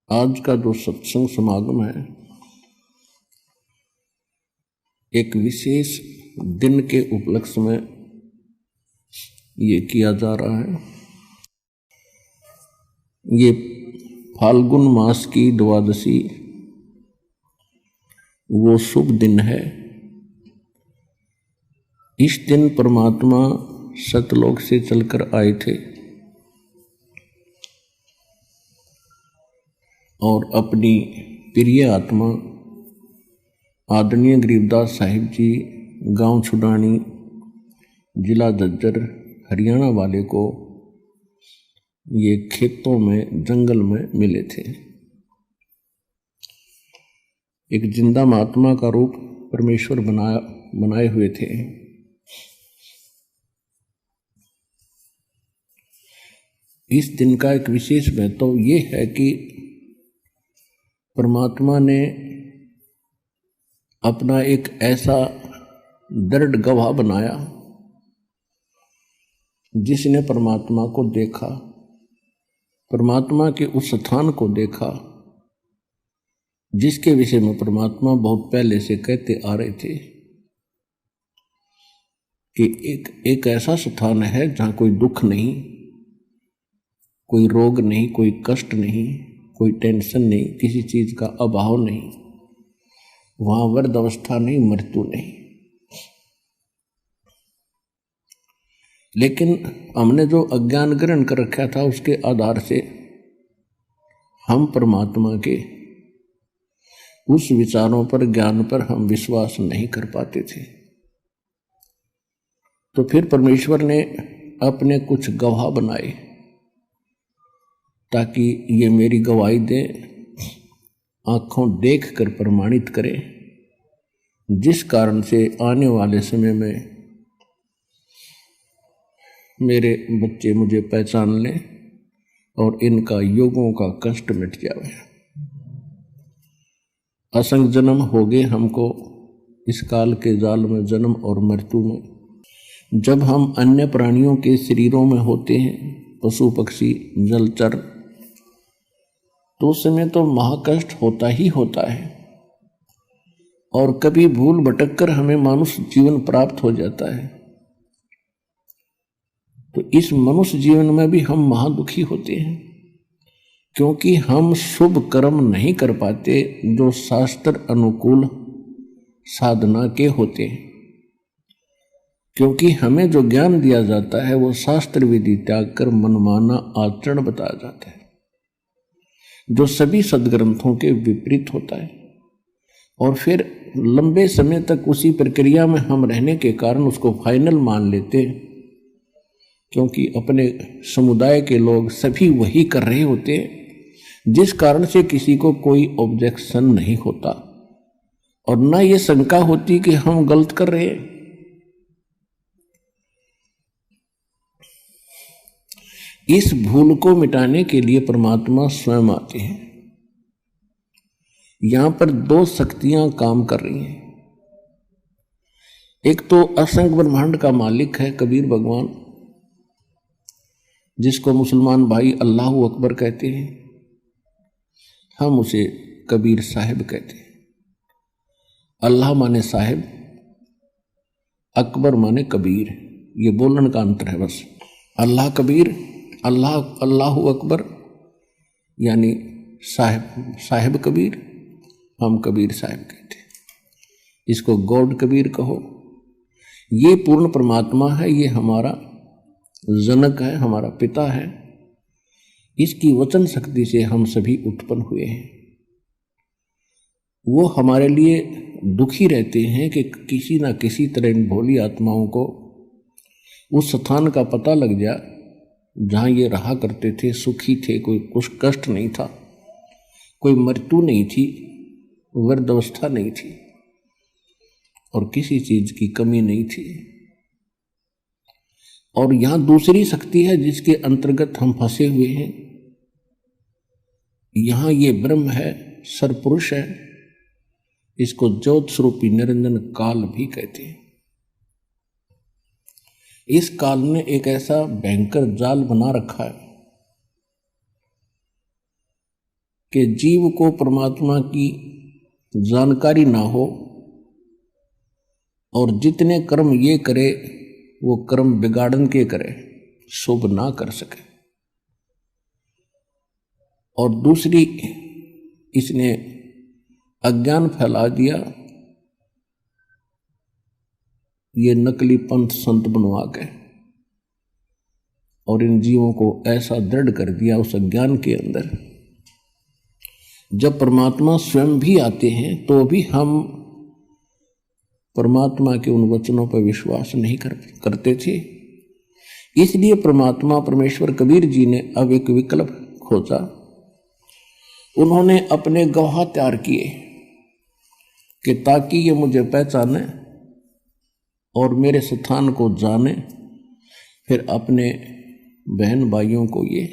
आज का जो सत्संग समागम है एक विशेष दिन के उपलक्ष्य में ये किया जा रहा है। ये फाल्गुन मास की द्वादशी वो शुभ दिन है। इस दिन परमात्मा सतलोक से चलकर आए थे और अपनी प्रिय आत्मा आदरणीय गरीबदास साहिब जी गांव छुडानी जिला झज्जर हरियाणा वाले को ये खेतों में जंगल में मिले थे। एक जिंदा महात्मा का रूप परमेश्वर बनाए हुए थे। इस दिन का एक विशेष महत्व ये है कि परमात्मा ने अपना एक ऐसा दृढ़ गवाह बनाया जिसने परमात्मा को देखा, परमात्मा के उस स्थान को देखा जिसके विषय में परमात्मा बहुत पहले से कहते आ रहे थे कि एक ऐसा स्थान है जहाँ कोई दुख नहीं, कोई रोग नहीं, कोई कष्ट नहीं, कोई टेंशन नहीं, किसी चीज का अभाव नहीं, वहां वृद्ध अवस्था नहीं, मृत्यु नहीं। लेकिन हमने जो अज्ञान ग्रहण कर रखा था उसके आधार से हम परमात्मा के उस विचारों पर, ज्ञान पर हम विश्वास नहीं कर पाते थे। तो फिर परमेश्वर ने अपने कुछ गवाह बनाए ताकि ये मेरी गवाही दे, आंखों देख कर प्रमाणित करे, जिस कारण से आने वाले समय में मेरे बच्चे मुझे पहचान लें और इनका युगों का कष्ट मिट जाए। असंख्य जन्म हो गए हमको इस काल के जाल में, जन्म और मृत्यु में। जब हम अन्य प्राणियों के शरीरों में होते हैं, पशु पक्षी जलचर, तो उस समय तो महाकष्ट होता ही होता है और कभी भूल भटक कर हमें मनुष्य जीवन प्राप्त हो जाता है। तो इस मनुष्य जीवन में भी हम महादुखी होते हैं क्योंकि हम शुभ कर्म नहीं कर पाते जो शास्त्र अनुकूल साधना के होते हैं। क्योंकि हमें जो ज्ञान दिया जाता है वो शास्त्र विधि त्याग कर मनमाना आचरण बताया जाता है जो सभी सदग्रंथों के विपरीत होता है। और फिर लंबे समय तक उसी प्रक्रिया में हम रहने के कारण उसको फाइनल मान लेते हैं क्योंकि अपने समुदाय के लोग सभी वही कर रहे होते हैं, जिस कारण से किसी को कोई ऑब्जेक्शन नहीं होता और ना ये शंका होती कि हम गलत कर रहे हैं। इस भूल को मिटाने के लिए परमात्मा स्वयं आते हैं। यहां पर दो शक्तियां काम कर रही हैं। एक तो असंख्य ब्रह्मांड का मालिक है कबीर भगवान, जिसको मुसलमान भाई अल्लाह अकबर कहते हैं, हम उसे कबीर साहिब कहते हैं। अल्लाह माने साहिब, अकबर माने कबीर, ये बोलने का अंतर है बस। अल्लाह कबीर, अल्लाह अकबर यानी साहिब कबीर, हम कबीर साहिब कहते हैं। इसको गॉड कबीर कहो। ये पूर्ण परमात्मा है, ये हमारा जनक है, हमारा पिता है। इसकी वचन शक्ति से हम सभी उत्पन्न हुए हैं। वो हमारे लिए दुखी रहते हैं कि किसी ना किसी तरह इन भोली आत्माओं को उस स्थान का पता लग जाए जहाँ ये रहा करते थे, सुखी थे, कोई कुछ कष्ट नहीं था, कोई मृत्यु नहीं थी, वृद्धावस्था नहीं थी और किसी चीज की कमी नहीं थी। और यहाँ दूसरी शक्ति है जिसके अंतर्गत हम फंसे हुए हैं। यहाँ ये ब्रह्म है, सरपुरुष है, इसको ज्योत स्वरूपी निरंजन काल भी कहते हैं। इस काल ने एक ऐसा भयंकर जाल बना रखा है कि जीव को परमात्मा की जानकारी ना हो और जितने कर्म ये करे वो कर्म बिगाड़न के करे, शुभ ना कर सके। और दूसरी, इसने अज्ञान फैला दिया, ये नकली पंथ संत बनवा के, और इन जीवों को ऐसा दृढ़ कर दिया उस अज्ञान के अंदर। जब परमात्मा स्वयं भी आते हैं तो भी हम परमात्मा के उन वचनों पर विश्वास नहीं करते थे। इसलिए परमात्मा परमेश्वर कबीर जी ने अब एक विकल्प खोजा। उन्होंने अपने गवाह तैयार किए कि ताकि ये मुझे पहचाने और मेरे स्थान को जाने, फिर अपने बहन भाइयों को ये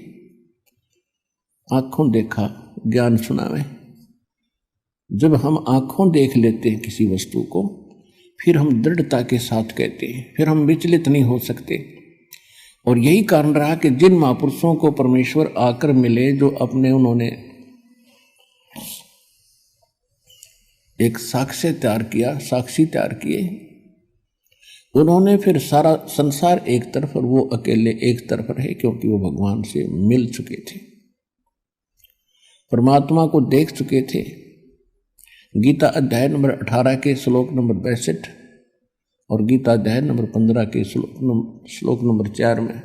आंखों देखा ज्ञान सुनावे। जब हम आंखों देख लेते हैं किसी वस्तु को, फिर हम दृढ़ता के साथ कहते हैं, फिर हम विचलित नहीं हो सकते। और यही कारण रहा कि जिन महापुरुषों को परमेश्वर आकर मिले, जो अपने उन्होंने एक साक्ष्य तैयार किया, साक्षी तैयार किए, उन्होंने फिर सारा संसार एक तरफ और वो अकेले एक तरफ रहे, क्योंकि वो भगवान से मिल चुके थे, परमात्मा को देख चुके थे। गीता अध्याय नंबर 18 के श्लोक नंबर 62 और गीता अध्याय नंबर 15 के श्लोक नंबर 4 में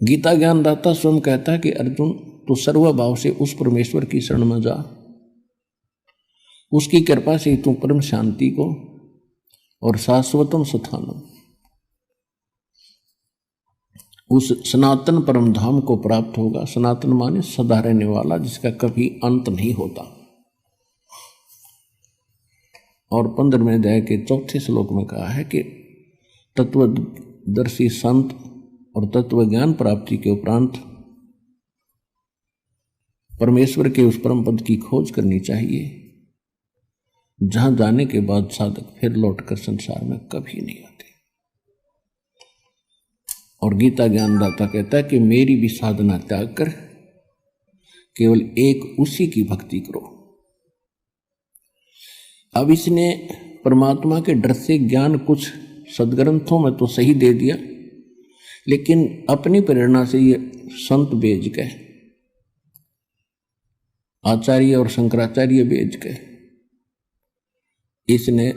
गीता ज्ञानदाता स्वयं कहता है कि अर्जुन, तू सर्वभाव से उस परमेश्वर की शरण में जा, उसकी कृपा से तू परम शांति को और शाश्वतम स्थानम, उस सनातन परम धाम को प्राप्त होगा। सनातन माने सदा रहने वाला, जिसका कभी अंत नहीं होता। और 15वें अध्याय के 4थे श्लोक में कहा है कि तत्वदर्शी संत और तत्व ज्ञान प्राप्ति के उपरांत परमेश्वर के उस परम पद की खोज करनी चाहिए, जहां जाने के बाद साधक फिर लौटकर संसार में कभी नहीं आते। और गीता ज्ञानदाता कहता है कि मेरी भी साधना त्याग कर केवल एक उसी की भक्ति करो। अब इसने परमात्मा के डर से ज्ञान कुछ सदग्रंथों में तो सही दे दिया, लेकिन अपनी प्रेरणा से ये संत भेज गए, आचार्य और शंकराचार्य भेज गए। इसने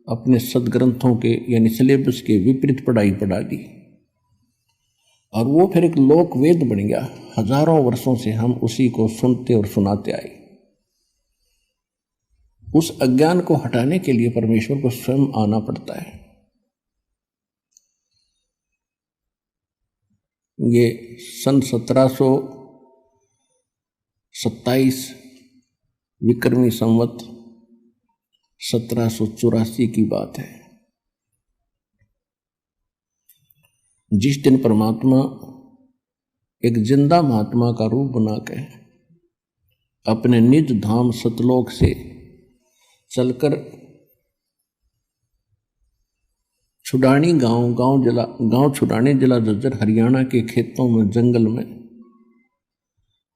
अपने सदग्रंथों के यानी सिलेबस के विपरीत पढ़ाई पढ़ा दी, और वो फिर एक लोक वेद बन गया। हजारों वर्षों से हम उसी को सुनते और सुनाते आए। उस अज्ञान को हटाने के लिए परमेश्वर को स्वयं आना पड़ता है। ये सन 1727 विक्रमी संवत 1784 की बात है, जिस दिन परमात्मा एक जिंदा महात्मा का रूप बना के अपने निज धाम सतलोक से चलकर छुडानी गांव छुडानी जिला झज्जर हरियाणा के खेतों में जंगल में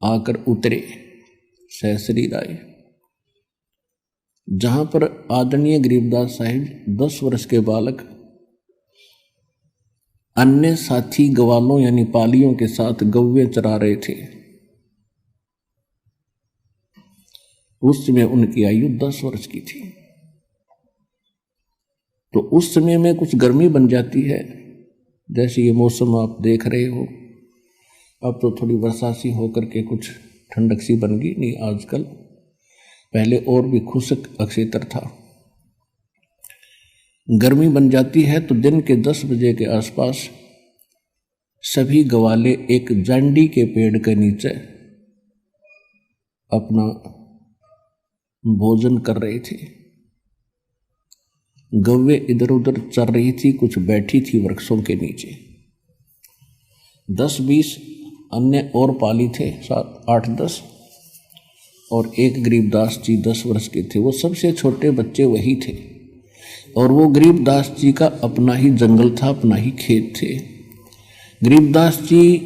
आकर उतरे सहसरी राय, जहां पर आदरणीय गरीबदास साहिब 10 वर्ष के बालक अन्य साथी गवालों यानी पालियों के साथ गव्वे चरा रहे थे। उस समय उनकी आयु 10 वर्ष की थी। तो उस समय में कुछ गर्मी बन जाती है, जैसे ये मौसम आप देख रहे हो। अब तो थोड़ी वर्षा सी होकर के कुछ ठंडक सी बन गई, नहीं आजकल, पहले और भी खुशक अक्षेत्र था। गर्मी बन जाती है तो दिन के 10 बजे के आसपास सभी गवाले एक जांडी के पेड़ के नीचे अपना भोजन कर रहे थे। गव्वे इधर उधर चल रही थी, कुछ बैठी थी वृक्षों के नीचे। 10-20 अन्य और पाली थे, 8-10, और एक गरीबदास जी 10 वर्ष के थे। वो सबसे छोटे बच्चे वही थे, और वो गरीबदास जी का अपना ही जंगल था, अपना ही खेत थे। गरीबदास जी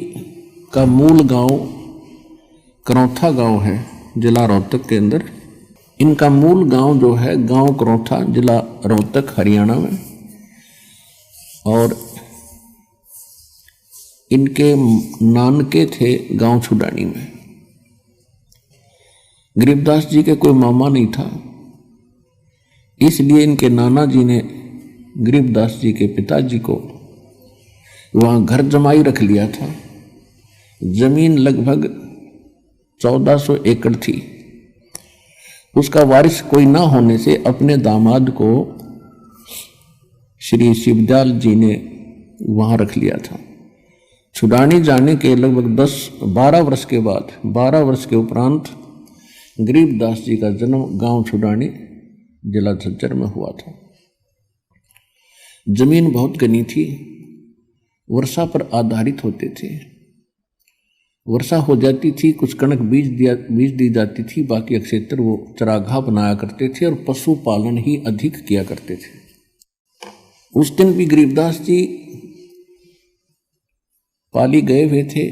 का मूल गांव करौथा गांव है जिला रोहतक के अंदर। इनका मूल गांव जो है गांव करौथा, जिला रोहतक, हरियाणा में। और इनके नानके थे गांव छुडानी में। गरीबदास जी के कोई मामा नहीं था, इसलिए इनके नाना जी ने गरीबदास जी के पिताजी को वहाँ घर जमाई रख लिया था। जमीन लगभग 1400 एकड़ थी। उसका वारिस कोई ना होने से अपने दामाद को श्री शिवदयाल जी ने वहाँ रख लिया था। छुडानी जाने के लगभग 10-12 वर्ष के बाद, 12 वर्ष के उपरांत गरीबदास जी का जन्म गांव छुडानी, जिला झज्जर में हुआ था। जमीन बहुत घनी थी, वर्षा पर आधारित होते थे। वर्षा हो जाती थी, कुछ कणक बीज दी जाती थी, बाकी क्षेत्र वो चरागाह बनाया करते थे और पशुपालन ही अधिक किया करते थे। उस दिन भी गरीबदास जी पाली गए हुए थे।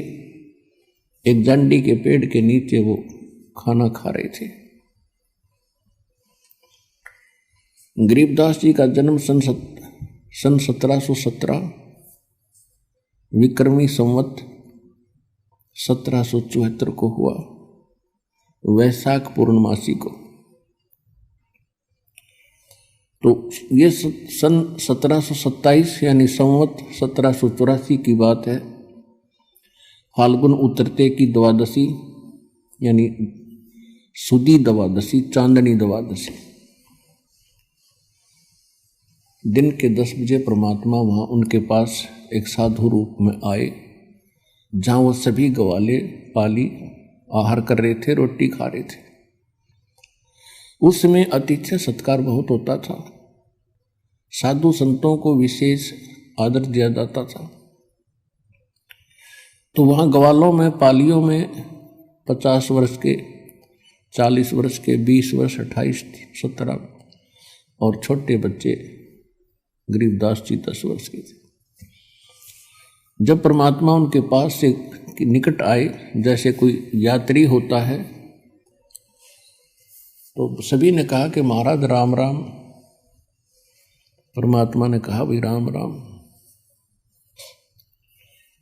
एक जांडी के पेड़ के नीचे वो खाना खा रहे थे। गरीबदास जी का जन्म सन 1717 विक्रमी संवत 1774 को हुआ, वैशाख पूर्णमासी को। तो ये सन 1727 यानी संवत 1784 की बात है। फाल्गुन उतरते की द्वादशी यानी सुदी द्वादशी, चांदनी द्वादशी, दिन के 10 बजे परमात्मा वहाँ उनके पास एक साधु रूप में आए, जहाँ वो सभी गवाले पाली आहार कर रहे थे, रोटी खा रहे थे। उस समय अतिथि सत्कार बहुत होता था, साधु संतों को विशेष आदर दिया जाता था। तो वहाँ गवालों में, पालियों में 50 वर्ष के, 40 वर्ष के, 20 वर्ष, 28, 17 और छोटे बच्चे गरीबदास जी 10 वर्ष के थे। जब परमात्मा उनके पास से निकट आए, जैसे कोई यात्री होता है, तो सभी ने कहा कि महाराज राम राम। परमात्मा ने कहा भाई राम राम।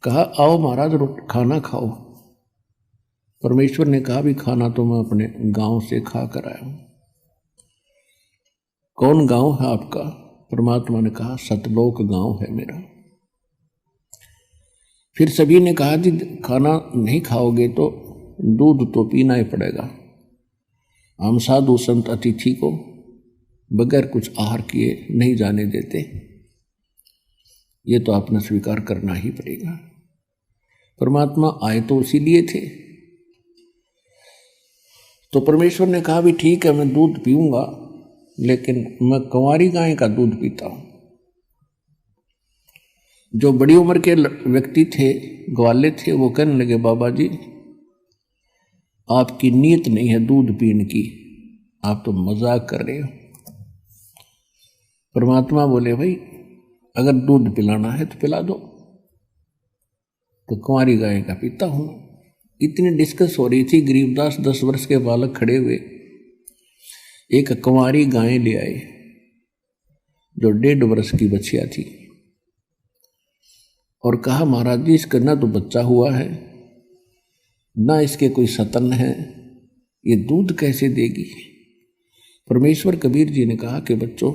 कहा आओ महाराज खाना खाओ। परमेश्वर ने कहा भी खाना तो मैं अपने गांव से खा कर आया हूं। कौन गांव है आपका? परमात्मा ने कहा सतलोक गांव है मेरा। फिर सभी ने कहा जी खाना नहीं खाओगे तो दूध तो पीना ही पड़ेगा। हम साधु संत अतिथि को बगैर कुछ आहार किए नहीं जाने देते, ये तो आपने स्वीकार करना ही पड़ेगा। परमात्मा आए तो इसीलिए थे। तो परमेश्वर ने कहा भी ठीक है, मैं दूध पीऊंगा, लेकिन मैं कंवारी गाय का दूध पीता हूं। जो बड़ी उम्र के व्यक्ति थे, ग्वाले थे, वो कहने लगे बाबा जी आपकी नीयत नहीं है दूध पीने की, आप तो मजाक कर रहे हो। परमात्मा बोले भाई अगर दूध पिलाना है तो पिला दो। तो कुंवारी गाय का पीता हूं। इतनी डिस्कस हो रही थी, गरीबदास 10 वर्ष के बालक खड़े हुए एक कुंवारी गाय ले आए जो 1.5 वर्ष की बच्चिया थी, और कहा महाराज जी इसका ना तो बच्चा हुआ है, ना इसके कोई सतन है, ये दूध कैसे देगी? परमेश्वर कबीर जी ने कहा कि बच्चों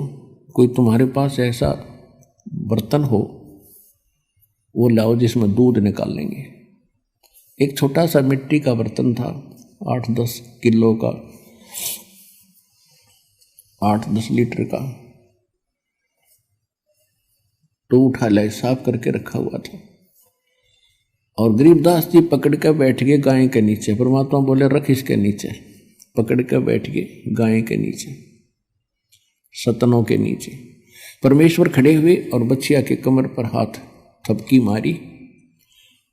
कोई तुम्हारे पास ऐसा बर्तन हो वो लाओ जिसमें दूध निकाल लेंगे। एक छोटा सा मिट्टी का बर्तन था, 8-10 किलो का, 8-10 लीटर का, तो उठा लाए, साफ करके रखा हुआ था। और गरीबदास जी पकड़ कर बैठ गए गाय के नीचे। परमात्मा बोले रख इसके नीचे। पकड़ कर बैठ गए गाय के नीचे, सतनों के नीचे। परमेश्वर खड़े हुए और बच्चिया के कमर पर हाथ थपकी मारी,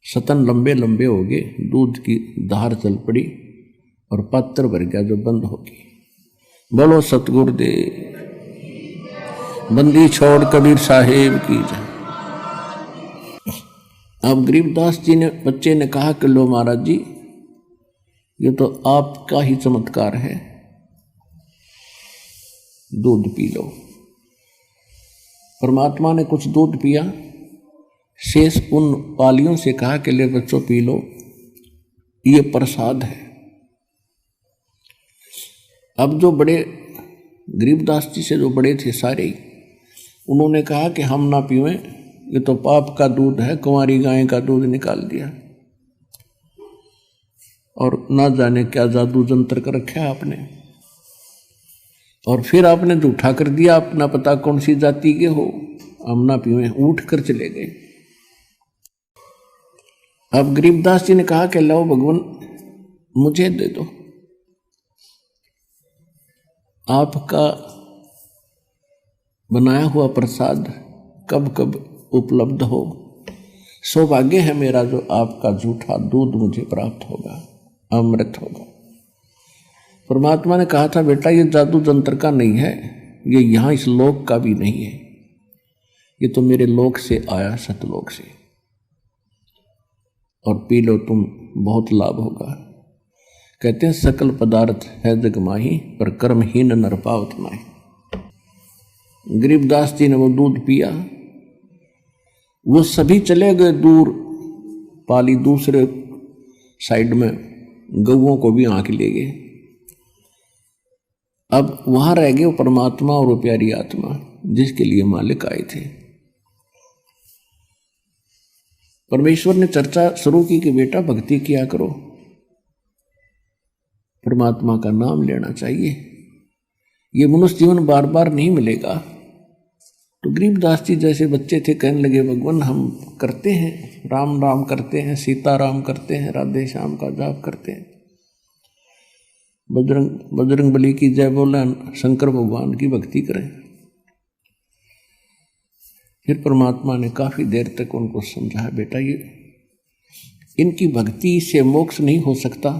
सतन लंबे लंबे हो गए, दूध की धार चल पड़ी और पात्र भर गया जो बंद हो गई। बोलो सतगुरुदेव, बंदी छोड़ कबीर साहेब की जय। अब गरीबदास जी ने, बच्चे ने कहा कि लो महाराज जी ये तो आपका ही चमत्कार है। दूध पी लो। परमात्मा ने कुछ दूध पिया, शेष उन पालियों से कहा कि ले बच्चों पी लो, ये प्रसाद है। अब जो बड़े गरीबदास जी से जो बड़े थे सारे, उन्होंने कहा कि हम ना पीवें, ये तो पाप का दूध है, कुंवारी गाय का दूध निकाल दिया और ना जाने क्या जादू जंतर कर रखा आपने, और फिर आपने झूठा कर दिया, अपना पता कौन सी जाति के हो, हम ना पीवें, उठ कर चले गए। अब गरीबदास जी ने कहा कि लो भगवान मुझे दे दो, आपका बनाया हुआ प्रसाद कब कब उपलब्ध हो, सौभाग्य है मेरा जो आपका झूठा दूध मुझे प्राप्त होगा, अमृत होगा। परमात्मा ने कहा था बेटा ये जादू जंत्र का नहीं है, ये यहाँ इस लोक का भी नहीं है, ये तो मेरे लोक से आया, सतलोक से, और पी लो तुम, बहुत लाभ होगा। कहते हैं सकल पदार्थ है जग माही, पर कर्महीन नर पावत माही। गरीबदास जी ने वो दूध पिया, वो सभी चले गए दूर, पाली दूसरे साइड में गौओं को भी आंक ले गए। अब वहां रह गए वो परमात्मा और वो प्यारी आत्मा जिसके लिए मालिक आए थे। परमेश्वर ने चर्चा शुरू की कि बेटा भक्ति किया करो, परमात्मा का नाम लेना चाहिए, ये मनुष्य जीवन बार बार नहीं मिलेगा। तो गरीबदास जी जैसे बच्चे थे कहने लगे भगवान हम करते हैं, राम राम करते हैं, सीता राम करते हैं, राधे श्याम का जाप करते हैं, बजरंग बली की जय बोले, शंकर भगवान की भक्ति करें। फिर परमात्मा ने काफी देर तक उनको समझाया बेटा ये इनकी भक्ति से मोक्ष नहीं हो सकता,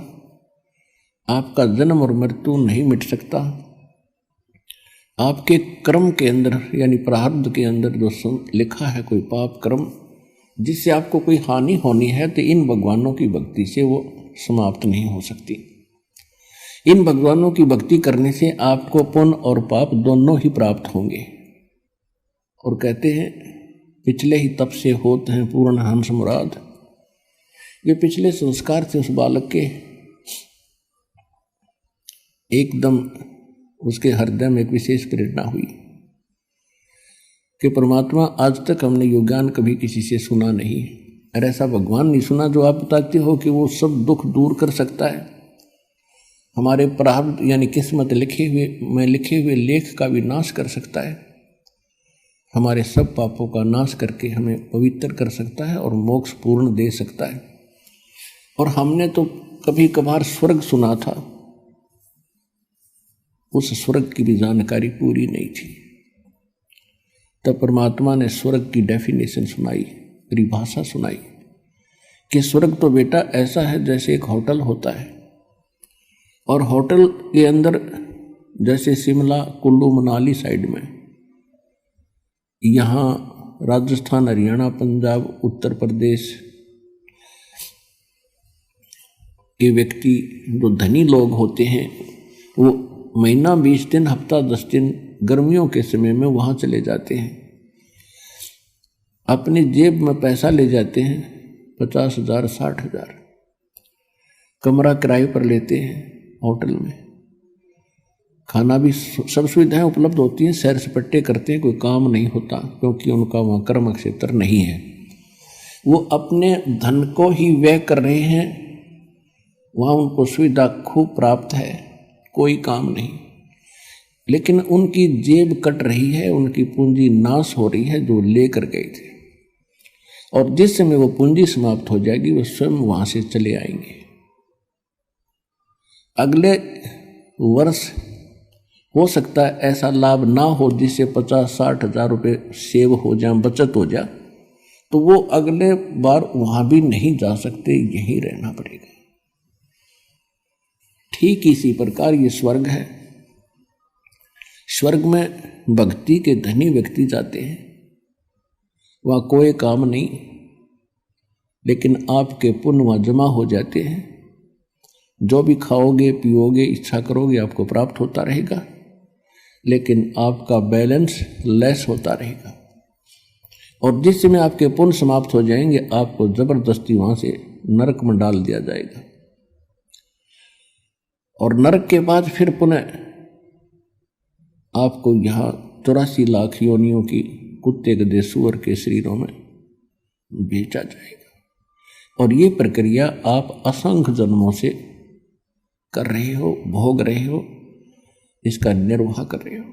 आपका जन्म और मृत्यु नहीं मिट सकता, आपके कर्म के अंदर यानी प्रारब्ध के अंदर जो लिखा है कोई पाप कर्म जिससे आपको कोई हानि होनी है, तो इन भगवानों की भक्ति से वो समाप्त नहीं हो सकती। इन भगवानों की भक्ति करने से आपको पुण्य और पाप दोनों ही प्राप्त होंगे। और कहते हैं पिछले ही तप से होते हैं पूर्ण हंस मुराद। ये पिछले संस्कार थे उस बालक के, एकदम उसके हृदय में एक विशेष प्रेरणा हुई कि परमात्मा आज तक हमने यो ज्ञान कभी किसी से सुना नहीं, और ऐसा भगवान नहीं सुना जो आप बताते हो कि वो सब दुख दूर कर सकता है, हमारे प्रारब्ध यानी किस्मत लिखे हुए लेख का भी नाश कर सकता है, हमारे सब पापों का नाश करके हमें पवित्र कर सकता है और मोक्ष पूर्ण दे सकता है। और हमने तो कभी कभार स्वर्ग सुना था, उस स्वर्ग की भी जानकारी पूरी नहीं थी। तब परमात्मा ने स्वर्ग की डेफिनेशन सुनाई, परिभाषा सुनाई कि स्वर्ग तो बेटा ऐसा है जैसे एक होटल होता है, और होटल के अंदर जैसे शिमला कुल्लू मनाली साइड में, यहाँ राजस्थान हरियाणा पंजाब उत्तर प्रदेश के व्यक्ति जो धनी लोग होते हैं वो महीना 20 दिन हफ्ता 10 दिन गर्मियों के समय में वहाँ चले जाते हैं, अपनी जेब में पैसा ले जाते हैं 50,000 60,000, कमरा किराए पर लेते हैं, होटल में खाना भी सब सुविधाएं उपलब्ध होती हैं, सैर सपट्टे करते हैं, कोई काम नहीं होता क्योंकि उनका वहाँ कर्म क्षेत्र नहीं है, वो अपने धन को ही व्यय कर रहे हैं, वहाँ उनको सुविधा खूब प्राप्त है, कोई काम नहीं, लेकिन उनकी जेब कट रही है, उनकी पूंजी नाश हो रही है जो लेकर गए थे, और जिस समय वो पूंजी समाप्त हो जाएगी वो स्वयं वहां से चले आएंगे। अगले वर्ष हो सकता है ऐसा लाभ ना हो जिससे 50-60 हजार रुपये सेव हो जाए, बचत हो जाए, तो वो अगले बार वहां भी नहीं जा सकते, यहीं रहना पड़ेगा। ठीक इसी प्रकार ये स्वर्ग है। स्वर्ग में भक्ति के धनी व्यक्ति जाते हैं, वहाँ कोई काम नहीं, लेकिन आपके पुण्य वहाँ जमा हो जाते हैं, जो भी खाओगे पियोगे इच्छा करोगे आपको प्राप्त होता रहेगा, लेकिन आपका बैलेंस लेस होता रहेगा। और जिस समय आपके पुण्य समाप्त हो जाएंगे आपको जबरदस्ती वहां से नरक में डाल दिया जाएगा। और नरक के बाद फिर पुनः आपको यहाँ 84 लाख योनियों की कुत्ते गधे सूअर के शरीरों में बेचा जाएगा। और ये प्रक्रिया आप असंख्य जन्मों से कर रहे हो, भोग रहे हो, इसका निर्वाह कर रहे हो।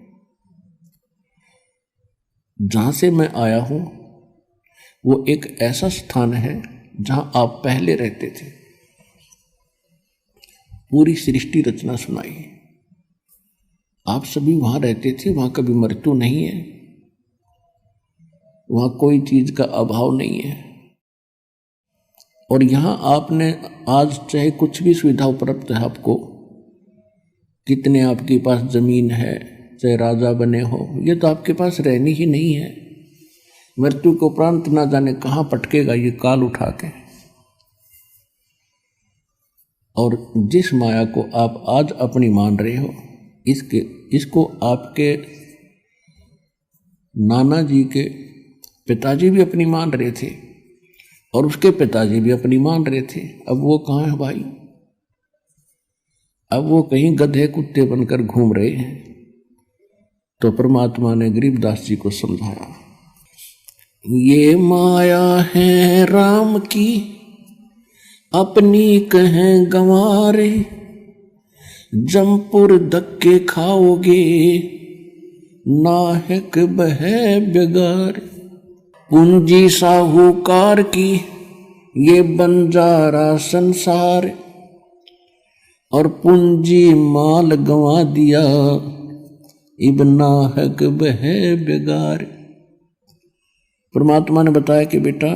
जहां से मैं आया हूं वो एक ऐसा स्थान है जहां आप पहले रहते थे। पूरी सृष्टि रचना सुनाई, आप सभी वहां रहते थे। वहां कभी मृत्यु नहीं है, वहां कोई चीज का अभाव नहीं है। और यहां आपने आज चाहे कुछ भी सुविधा उपलब्ध है आपको, कितने आपके पास जमीन है, चाहे राजा बने हो, ये तो आपके पास रहनी ही नहीं है। मृत्यु के उपरांत ना जाने कहां पटकेगा ये काल उठा के। और जिस माया को आप आज अपनी मान रहे हो, इसको आपके नाना जी के पिताजी भी अपनी मान रहे थे और उसके पिताजी भी अपनी मान रहे थे। अब वो कहाँ है भाई? अब वो कहीं गधे कुत्ते बनकर घूम रहे हैं। तो परमात्मा ने गरीबदास जी को समझाया, ये माया है राम की अपनी कहें गंवारे, जमपुर धक्के खाओगे नाहक बहे बेगार। पूंजी साहूकार की ये बंजारा संसार, और पूंजी माल गंवा दिया इब नाहक बहे बेगार। परमात्मा ने बताया कि बेटा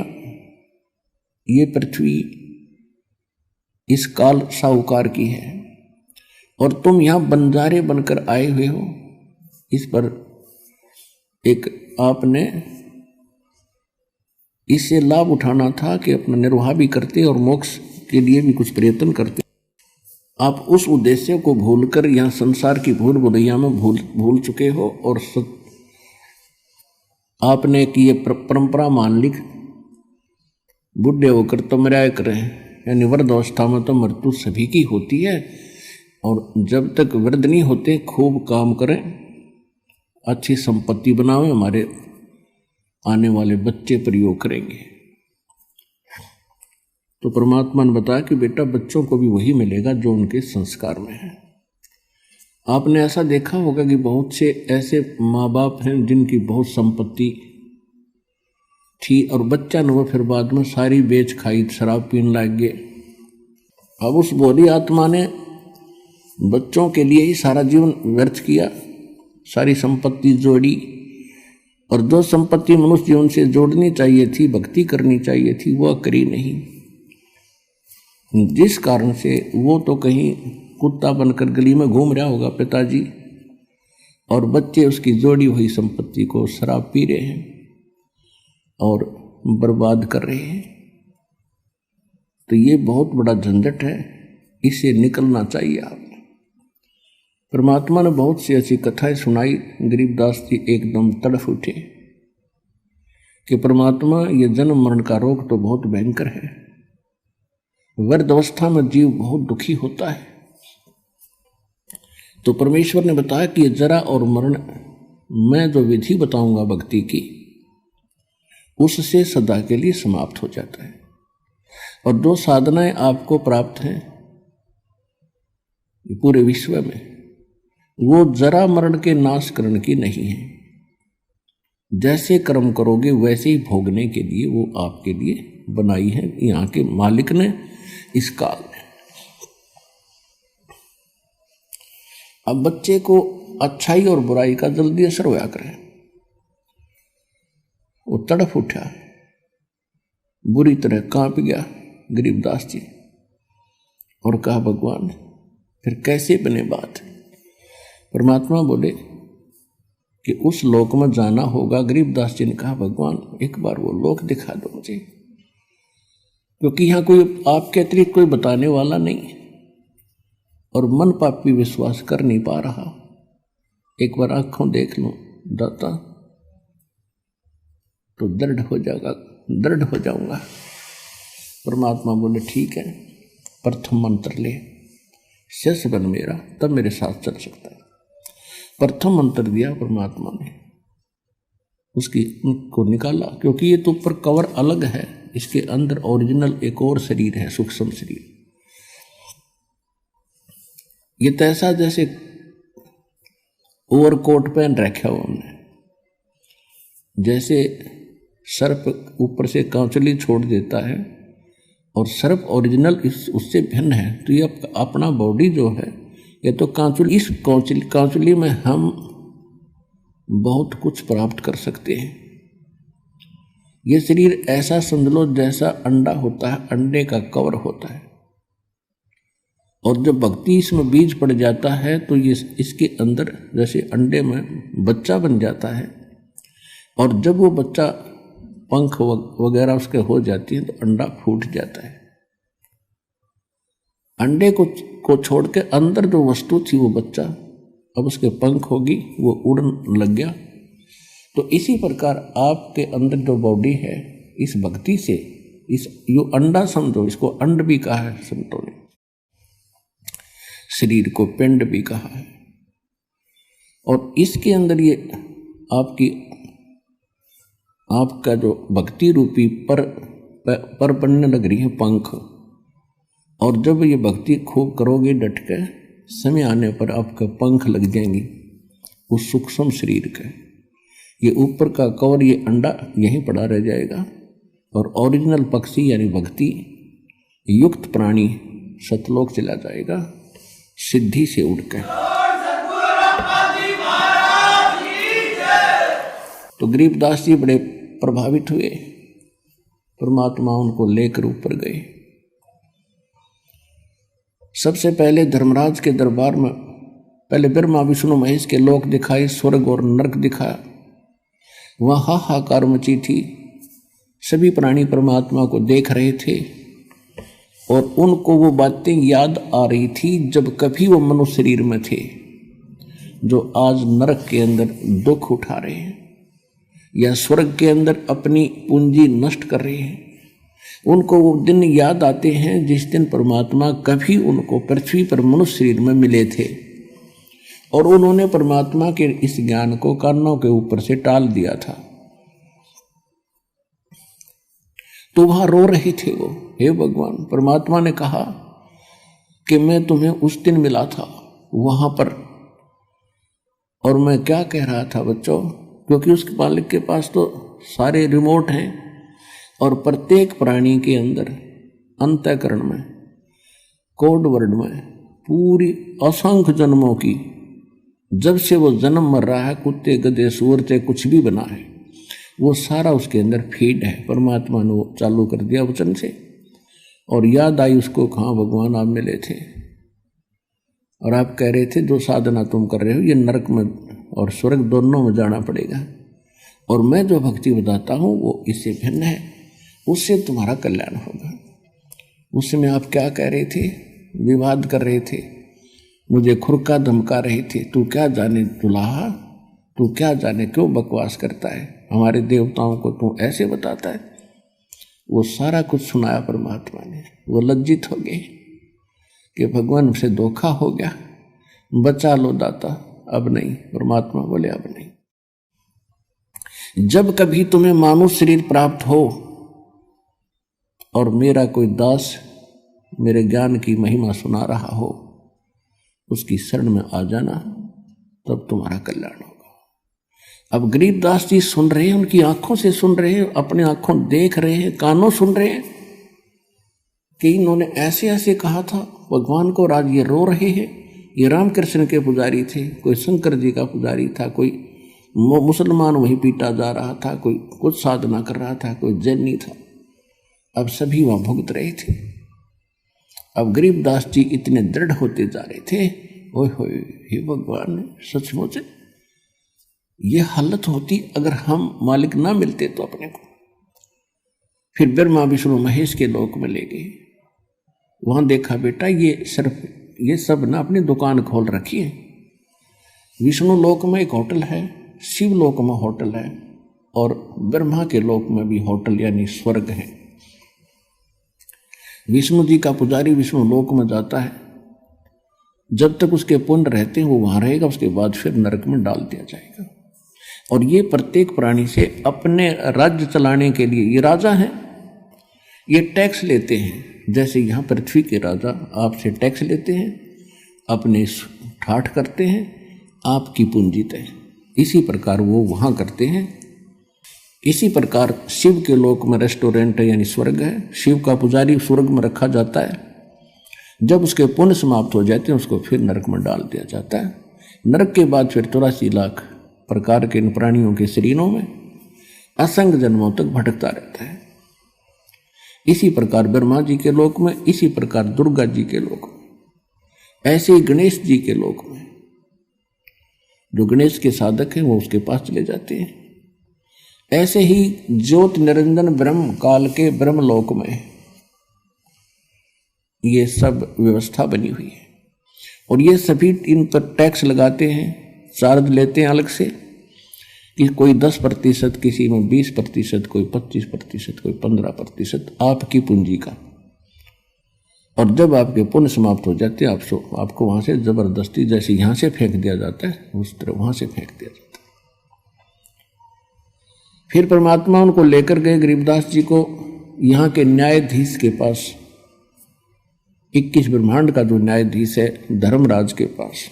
ये पृथ्वी इस काल साहूकार की है और तुम यहां बंजारे बनकर आए हुए हो। इस पर एक आपने इससे लाभ उठाना था कि अपना निर्वाह भी करते और मोक्ष के लिए भी कुछ प्रयत्न करते। आप उस उद्देश्य को भूलकर यहां संसार की भूल भुलैया में भूल चुके हो और आपने एक ये परंपरा मान ली, बुढ़े होकर तो मराया करें, यानी वृद्ध अवस्था में तो मृत्यु सभी की होती है। और जब तक वृद्ध नहीं होते खूब काम करें, अच्छी संपत्ति बनावें, हमारे आने वाले बच्चे प्रयोग करेंगे। तो परमात्मा ने बताया कि बेटा बच्चों को भी वही मिलेगा जो उनके संस्कार में है। आपने ऐसा देखा होगा कि बहुत से ऐसे माँ बाप हैं जिनकी बहुत संपत्ति थी और बच्चा न वो फिर बाद में सारी बेच खाई, शराब पीने लग गए। अब उस बोधी आत्मा ने बच्चों के लिए ही सारा जीवन व्यर्थ किया, सारी संपत्ति जोड़ी, और जो संपत्ति मनुष्य जीवन से जोड़नी चाहिए थी, भक्ति करनी चाहिए थी, वह करी नहीं। जिस कारण से वो तो कहीं कुत्ता बनकर गली में घूम रहा होगा पिताजी, और बच्चे उसकी जोड़ी हुई संपत्ति को शराब पी रहे हैं और बर्बाद कर रहे हैं। तो ये बहुत बड़ा झंझट है, इससे निकलना चाहिए आप। परमात्मा ने बहुत सी ऐसी कथाएं सुनाई, गरीबदास जी एकदम तड़फ उठे कि परमात्मा ये जन्म मरण का रोग तो बहुत भयंकर है। वृद्ध अवस्था में जीव बहुत दुखी होता है। तो परमेश्वर ने बताया कि ये जरा और मरण मैं जो विधि बताऊंगा भक्ति की, उससे सदा के लिए समाप्त हो जाता है। और जो साधनाएं आपको प्राप्त हैं पूरे विश्व में, वो जरा मरण के नाशकरण की नहीं है। जैसे कर्म करोगे वैसे ही भोगने के लिए वो आपके लिए बनाई है यहाँ के मालिक ने इस काल में। अब बच्चे को अच्छाई और बुराई का जल्दी असर होया करे। वो तड़फ उठा, बुरी तरह कांप गया गरीबदास जी और कहा भगवान फिर कैसे बने बात। परमात्मा बोले कि उस लोक में जाना होगा। गरीबदास जी ने कहा भगवान एक बार वो लोक दिखा दो मुझे, क्योंकि यहाँ कोई आपके अतिरिक्त कोई बताने वाला नहीं है। और मन पापी विश्वास कर नहीं पा रहा। एक बार आंखों देख लो दाता तो दृढ़ हो जाऊंगा। परमात्मा बोले ठीक है, प्रथम मंत्र ले, शेष बन मेरा, तब मेरे साथ चल सकता है। प्रथम मंत्र दिया परमात्मा ने, उसको निकाला, क्योंकि ये तो ऊपर कवर अलग है, इसके अंदर ओरिजिनल एक और शरीर है, सूक्ष्म शरीर। ये तो ऐसा जैसे ओवरकोट पहन रखा हुआ हमने, जैसे सर्प ऊपर से कांचुली छोड़ देता है और सर्प ओरिजिनल उससे भिन्न है। तो ये अपना बॉडी जो है ये तो कांचुली, इस कांचुली में हम बहुत कुछ प्राप्त कर सकते हैं। ये शरीर ऐसा समझ लो जैसा अंडा होता है, अंडे का कवर होता है, और जब भक्ति इसमें बीज पड़ जाता है तो ये इसके अंदर जैसे अंडे में बच्चा बन जाता है, और जब वो बच्चा पंख वगैरह उसके हो जाती है तो अंडा फूट जाता है। अंडे को छोड़ के अंदर जो वस्तु थी वो बच्चा, अब उसके पंख होगी, वो उड़न लग गया। तो इसी प्रकार आपके अंदर जो बॉडी है, इस भक्ति से इस यो अंडा समझो, इसको अंड भी कहा है संतों ने, शरीर को पिंड भी कहा है। और इसके अंदर ये आपका जो भक्ति रूपी पर बनने लग रही है पंख, और जब ये भक्ति खूब करोगे डट के, समय आने पर आपका पंख लग जाएंगे उस सूक्ष्म शरीर का। ये ऊपर का कवर, ये अंडा यहीं पड़ा रह जाएगा, और ओरिजिनल पक्षी यानी भक्ति युक्त प्राणी सतलोक चला जाएगा सिद्धि से उड़कर। तो गरीबदास जी बड़े प्रभावित हुए, परमात्मा उनको लेकर ऊपर गए। सबसे पहले धर्मराज के दरबार में पहले ब्रह्मा विष्णु महेश के लोक दिखाए, स्वर्ग और नरक दिखाया। वहाँ हाहाकार मची थी, सभी प्राणी परमात्मा को देख रहे थे, और उनको वो बातें याद आ रही थी जब कभी वो मनुष्य शरीर में थे, जो आज नरक के अंदर दुख उठा रहे हैं या स्वर्ग के अंदर अपनी पूंजी नष्ट कर रहे हैं। उनको वो दिन याद आते हैं जिस दिन परमात्मा कभी उनको पृथ्वी पर मनुष्य शरीर में मिले थे, और उन्होंने परमात्मा के इस ज्ञान को कानों के ऊपर से टाल दिया था। तो वहां रो रहे थे वो, हे भगवान, परमात्मा ने कहा कि मैं तुम्हें उस दिन मिला था वहां पर, और मैं क्या कह रहा था बच्चों, क्योंकि उसके मालिक के पास तो सारे रिमोट हैं, और प्रत्येक प्राणी के अंदर अंतःकरण में, कोड वर्ड में पूरी असंख्य जन्मों की, जब से वो जन्म मर रहा है, कुत्ते गधे सूअर से कुछ भी बना है, वो सारा उसके अंदर फीड है। परमात्मा ने वो चालू कर दिया वचन से, और याद आई उसको, कहाँ भगवान आप मिले थे और आप कह रहे थे जो साधना तुम कर रहे हो ये नरक में और स्वर्ग दोनों में जाना पड़ेगा, और मैं जो भक्ति बताता हूँ वो इससे भिन्न है, उससे तुम्हारा कल्याण होगा। उस समय आप क्या कह रहे थे, विवाद कर रहे थे, मुझे खुरका धमका रहे थे, तू क्या जाने दुल्हा, तू क्या जाने क्यों बकवास करता है, हमारे देवताओं को तू ऐसे बताता है। वो सारा कुछ सुनाया परमात्मा ने। वो लज्जित हो गए कि भगवान से धोखा हो गया, बचा लो दाता, अब नहीं। परमात्मा बोले अब नहीं। जब कभी तुम्हें मानव शरीर प्राप्त हो और मेरा कोई दास मेरे ज्ञान की महिमा सुना रहा हो, उसकी शरण में आ जाना, तब तुम्हारा कल्याण होगा। अब गरीबदास जी सुन रहे हैं, उनकी आंखों से सुन रहे हैं, अपने आंखों देख रहे हैं, कानों सुन रहे हैं कि इन्होंने ऐसे ऐसे कहा था भगवान को, और आज ये रो रहे हैं। ये रामकृष्ण के पुजारी थे, कोई शंकर जी का पुजारी था, कोई मुसलमान वहीं पीटा जा रहा था, कोई कुछ साधना कर रहा था, कोई जैनी था। अब सभी वहां भुगत रहे थे। अब गरीबदास जी इतने दृढ़ होते जा रहे थे, ओए होए, हे भगवान, सचमुच ये हालत होती अगर हम मालिक ना मिलते तो अपने को। फिर ब्रह्मा विष्णु महेश के लोक में ले गए। वहां देखा बेटा ये सिर्फ ये सब ना अपनी दुकान खोल रखी है। विष्णु लोक में एक होटल है, शिव लोक में होटल है, और ब्रह्मा के लोक में भी होटल यानी स्वर्ग है। विष्णु जी का पुजारी विष्णु लोक में जाता है, जब तक उसके पुण्य रहते हैं वो वहां रहेगा, उसके बाद फिर नरक में डाल दिया जाएगा। और ये प्रत्येक प्राणी से अपने राज्य चलाने के लिए, ये राजा हैं, ये टैक्स लेते हैं। जैसे यहाँ पृथ्वी के राजा आपसे टैक्स लेते हैं, अपने ठाठ करते हैं, आपकी पूंजी तय, इसी प्रकार वो वहाँ करते हैं। इसी प्रकार शिव के लोक में रेस्टोरेंट है यानी स्वर्ग है, शिव का पुजारी स्वर्ग में रखा जाता है। जब उसके पुण्य समाप्त हो जाते हैं उसको फिर नरक में डाल दिया जाता है। नरक के बाद फिर 84 लाख प्रकार के इन प्राणियों के शरीरों में असंख्य जन्मों तक भटकता रहता है। इसी प्रकार ब्रह्मा जी के लोक में, इसी प्रकार दुर्गा जी के लोक में, ऐसे ही गणेश जी के लोक में जो गणेश के साधक हैं वो उसके पास चले जाते हैं। ऐसे ही ज्योत निरंजन ब्रह्म काल के ब्रह्मलोक में ये सब व्यवस्था बनी हुई है। और ये सभी इन पर टैक्स लगाते हैं, चार्ज लेते हैं अलग से, कि कोई 10%, किसी में 20%, कोई 25%, कोई 15% आपकी पूंजी का। और जब आपके पुण्य समाप्त हो जाते हैं आपको वहां से जबरदस्ती, जैसे यहां से फेंक दिया जाता है उस तरह वहां से फेंक दिया जाता है। फिर परमात्मा उनको लेकर गए गरीबदास जी को यहाँ के न्यायाधीश के पास, 21 ब्रह्मांड का जो न्यायाधीश है धर्मराज के पास।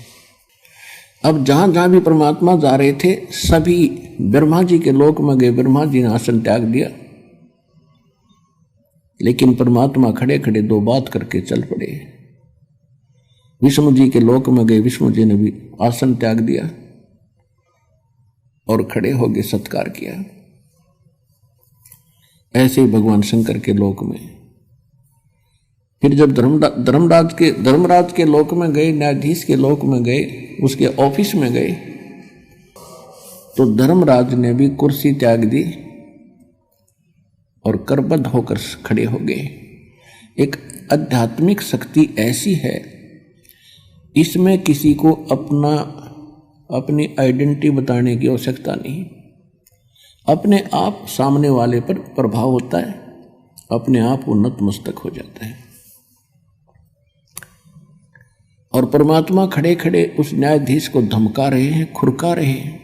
अब जहां जहां भी परमात्मा जा रहे थे सभी ब्रह्मा जी के लोक में गए। ब्रह्मा जी ने आसन त्याग दिया, लेकिन परमात्मा खड़े खड़े 2 बात करके चल पड़े। विष्णु जी के लोक में गए, विष्णु जी ने भी आसन त्याग दिया और खड़े होकर सत्कार किया। ऐसे ही भगवान शंकर के लोक में। फिर जब धर्मराज के लोक में गए, न्यायाधीश के लोक में गए, उसके ऑफिस में गए, तो धर्मराज ने भी कुर्सी त्याग दी और करबद्ध होकर खड़े हो गए। एक आध्यात्मिक शक्ति ऐसी है, इसमें किसी को अपनी आइडेंटिटी बताने की आवश्यकता नहीं। अपने आप सामने वाले पर प्रभाव होता है, अपने आप वो नतमस्तक हो जाता है। और परमात्मा खड़े खड़े उस न्यायाधीश को धमका रहे हैं, खुरका रहे हैं।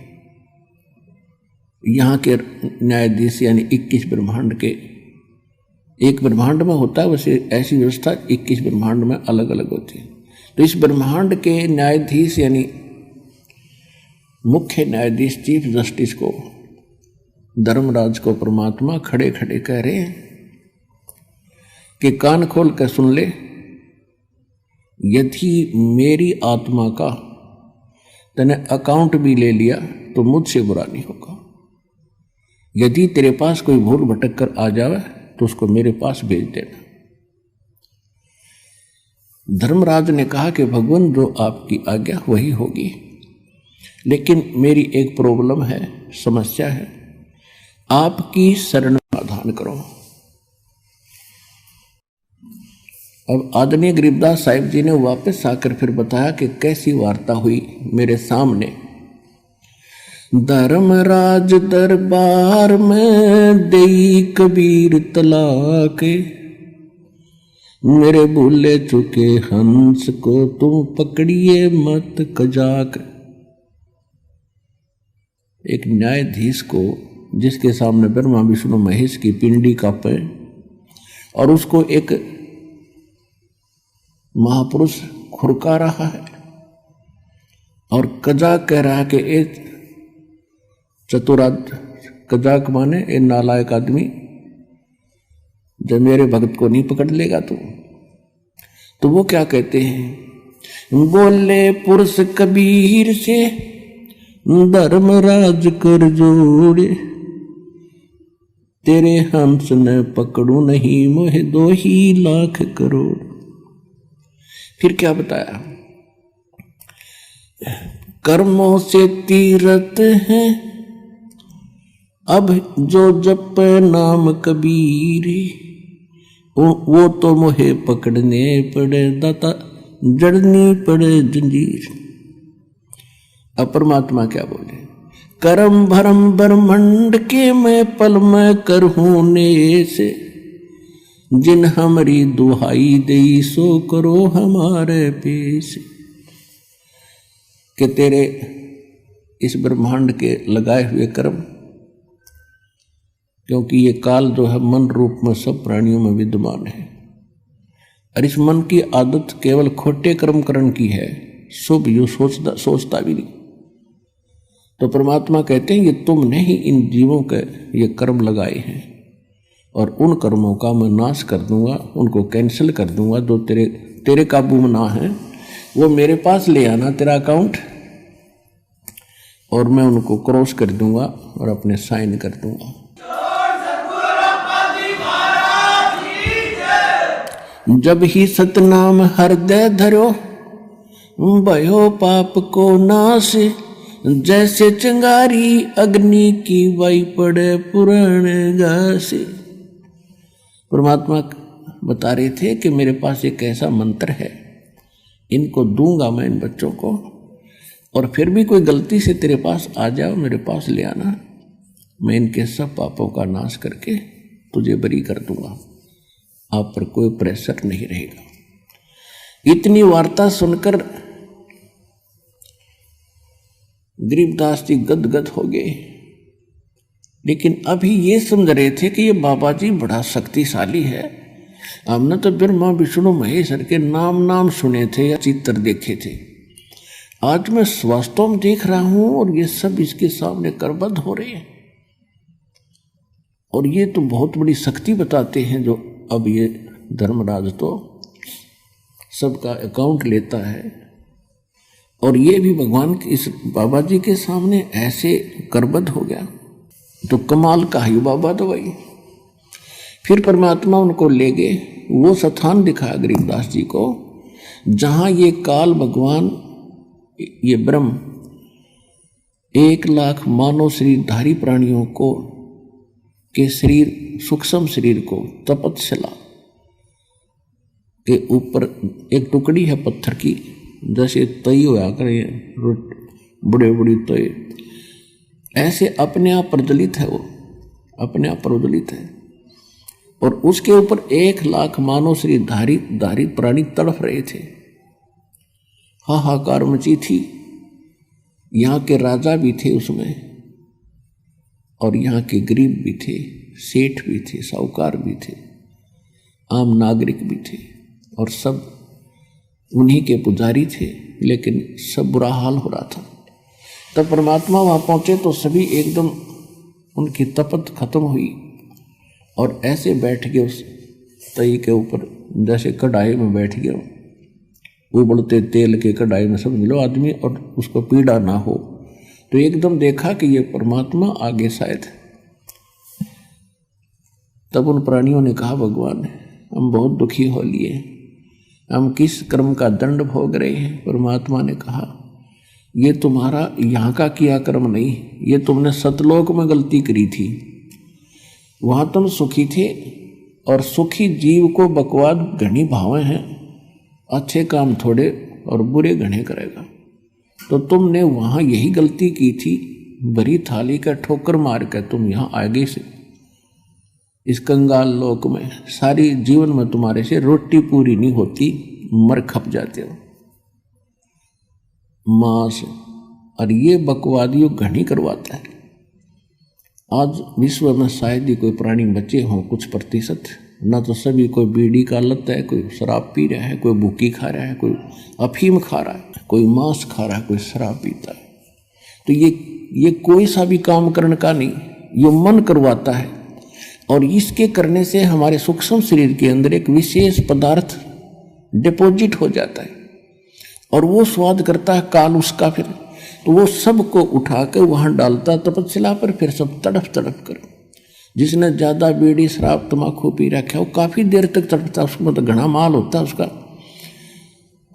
यहाँ के न्यायाधीश यानी 21 ब्रह्मांड के, एक ब्रह्मांड में होता है वैसे ऐसी व्यवस्था 21 ब्रह्मांड में अलग अलग होती है। तो इस ब्रह्मांड के न्यायाधीश यानी मुख्य न्यायाधीश चीफ जस्टिस को, धर्मराज को परमात्मा खड़े खड़े कह रहे हैं कि कान खोल कर सुन ले, यदि मेरी आत्मा का तूने अकाउंट भी ले लिया तो मुझसे बुरा नहीं होगा। यदि तेरे पास कोई भूल भटक कर आ जाए तो उसको मेरे पास भेज देना। धर्मराज ने कहा कि भगवान जो आपकी आज्ञा वही होगी, लेकिन मेरी एक प्रॉब्लम है, समस्या है, आपकी शरण में समाधान करो। अब आदरणीय गरीबदास साहिब जी ने वापस आकर फिर बताया कि कैसी वार्ता हुई मेरे सामने। धर्मराज दरबार में देई कबीर तलाक, मेरे भूले चुके हंस को तुम पकड़िए मत कजाक। एक न्यायाधीश को जिसके सामने ब्रह्मा विष्णु महेश की पिंडी कांपे और उसको एक महापुरुष खुरका रहा है और कजाक कह रहा है कि एक चतुराद, कजाक माने ए नालायक आदमी, जब मेरे भक्त को नहीं पकड़ लेगा तो वो क्या कहते हैं, बोले पुरुष कबीर से धर्मराज कर जोड़े, तेरे हंस न पकड़ू नहीं मोहे 2 ही लाख करोड़। फिर क्या बताया, कर्मों से तीरथ है अब जो जप नाम कबीर, वो तो मोहे पकड़ने पड़े दाता जड़नी पड़े जंजीर। अब परमात्मा क्या बोले, करम भरम ब्रह्मंड के मैं पल में करहूं ने से, जिन हमारी दुहाई दई सो करो हमारे पेश। कि तेरे इस ब्रह्मांड के लगाए हुए कर्म, क्योंकि ये काल जो है मन रूप में सब प्राणियों में विद्यमान है, और इस मन की आदत केवल खोटे कर्म करने की है, शुभ यू सोचता भी नहीं। तो परमात्मा कहते हैं ये तुमने ही इन जीवों के ये कर्म लगाए हैं, और उन कर्मों का मैं नाश कर दूंगा, उनको कैंसिल कर दूंगा। जो तेरे काबू में ना है वो मेरे पास ले आना तेरा अकाउंट, और मैं उनको क्रॉस कर दूंगा और अपने साइन कर दूंगा। जब ही सतनाम हृदय धरो, भयो पाप को नाश, जैसे चिंगारी अग्नि की वाई पड़े पुराने घास। परमात्मा बता रहे थे कि मेरे पास एक ऐसा मंत्र है, इनको दूंगा मैं इन बच्चों को, और फिर भी कोई गलती से तेरे पास आ जाओ, मेरे पास ले आना, मैं इनके सब पापों का नाश करके तुझे बरी कर दूंगा, आप पर कोई प्रेशर नहीं रहेगा। इतनी वार्ता सुनकर गरीबदास जी गदगद हो गए, लेकिन अभी ये समझ रहे थे कि ये बाबा जी बड़ा शक्तिशाली है। हमने तो ब्रह्मा विष्णु महेश्वर के नाम सुने थे या चित्र देखे थे, आज मैं वास्तव में देख रहा हूं और ये सब इसके सामने करबद्ध हो रहे हैं। और ये तो बहुत बड़ी शक्ति बताते हैं जो अब ये धर्मराज तो सबका अकाउंट लेता है, और ये भी भगवान के इस बाबा जी के सामने ऐसे करबद्ध हो गया, तो कमाल का है बाबा तो भाई। फिर परमात्मा उनको ले गए, वो स्थान दिखाया गरीबदास जी को जहां ये काल भगवान ये ब्रह्म 1,00,000 मानव शरीरधारी प्राणियों को के शरीर सूक्ष्म शरीर को तपस्या के ऊपर एक टुकड़ी है पत्थर की, जैसे तई होया करे बड़े बड़ी तय, ऐसे अपने आप प्रज्वलित है, वो अपने आप प्रज्वलित है, और उसके ऊपर 1,00,000 मानव शरीरधारी प्राणी तड़फ रहे थे। हाहाकार मची थी, यहाँ के राजा भी थे उसमें, और यहाँ के गरीब भी थे, सेठ भी थे, साहूकार भी थे, आम नागरिक भी थे, और सब उन्हीं के पुजारी थे, लेकिन सब बुरा हाल हो रहा था। तब परमात्मा वहाँ पहुँचे तो सभी एकदम उनकी तपत खत्म हुई, और ऐसे बैठ गए उस तई के ऊपर, जैसे कढ़ाई में बैठ गया, उबलते तेल के कढ़ाई में समझ लो आदमी, और उसको पीड़ा ना हो। तो एकदम देखा कि ये परमात्मा आगे शायद। तब उन प्राणियों ने कहा, भगवान हम बहुत दुखी हो लिए, हम किस कर्म का दंड भोग रहे हैं। परमात्मा ने कहा, ये तुम्हारा यहाँ का किया कर्म नहीं, ये तुमने सतलोक में गलती करी थी, वहाँ तुम सुखी थे, और सुखी जीव को बकवाद घनी भावें हैं, अच्छे काम थोड़े और बुरे घने करेगा। तो तुमने वहाँ यही गलती की थी, भरी थाली का ठोकर मार कर तुम यहाँ आगे से इस कंगाल लोक में सारी जीवन में तुम्हारे से रोटी पूरी नहीं होती, मर खप जाते हो मांस, और ये बकवादियों घनी करवाता है। आज विश्व में शायद ही कोई प्राणी बचे हों कुछ प्रतिशत, ना तो सभी, कोई बीड़ी का लत है, कोई शराब पी रहा है, कोई भूकी खा रहा है, कोई अफीम खा रहा है, कोई मांस खा रहा है, कोई शराब पीता है। तो ये कोई सा भी काम करने का नहीं, ये मन करवाता है, और इसके करने से हमारे सूक्ष्म शरीर के अंदर एक विशेष पदार्थ डिपॉजिट हो जाता है, और वो स्वाद करता है काल उसका। फिर तो वो सबको उठाकर वहां डालता तपस्या पर, फिर सब तड़फ तड़फ कर। जिसने ज्यादा बीड़ी शराब तम्बाकू पी रखा है वो काफी देर तक तड़पता, उसको तो घना माल होता है उसका,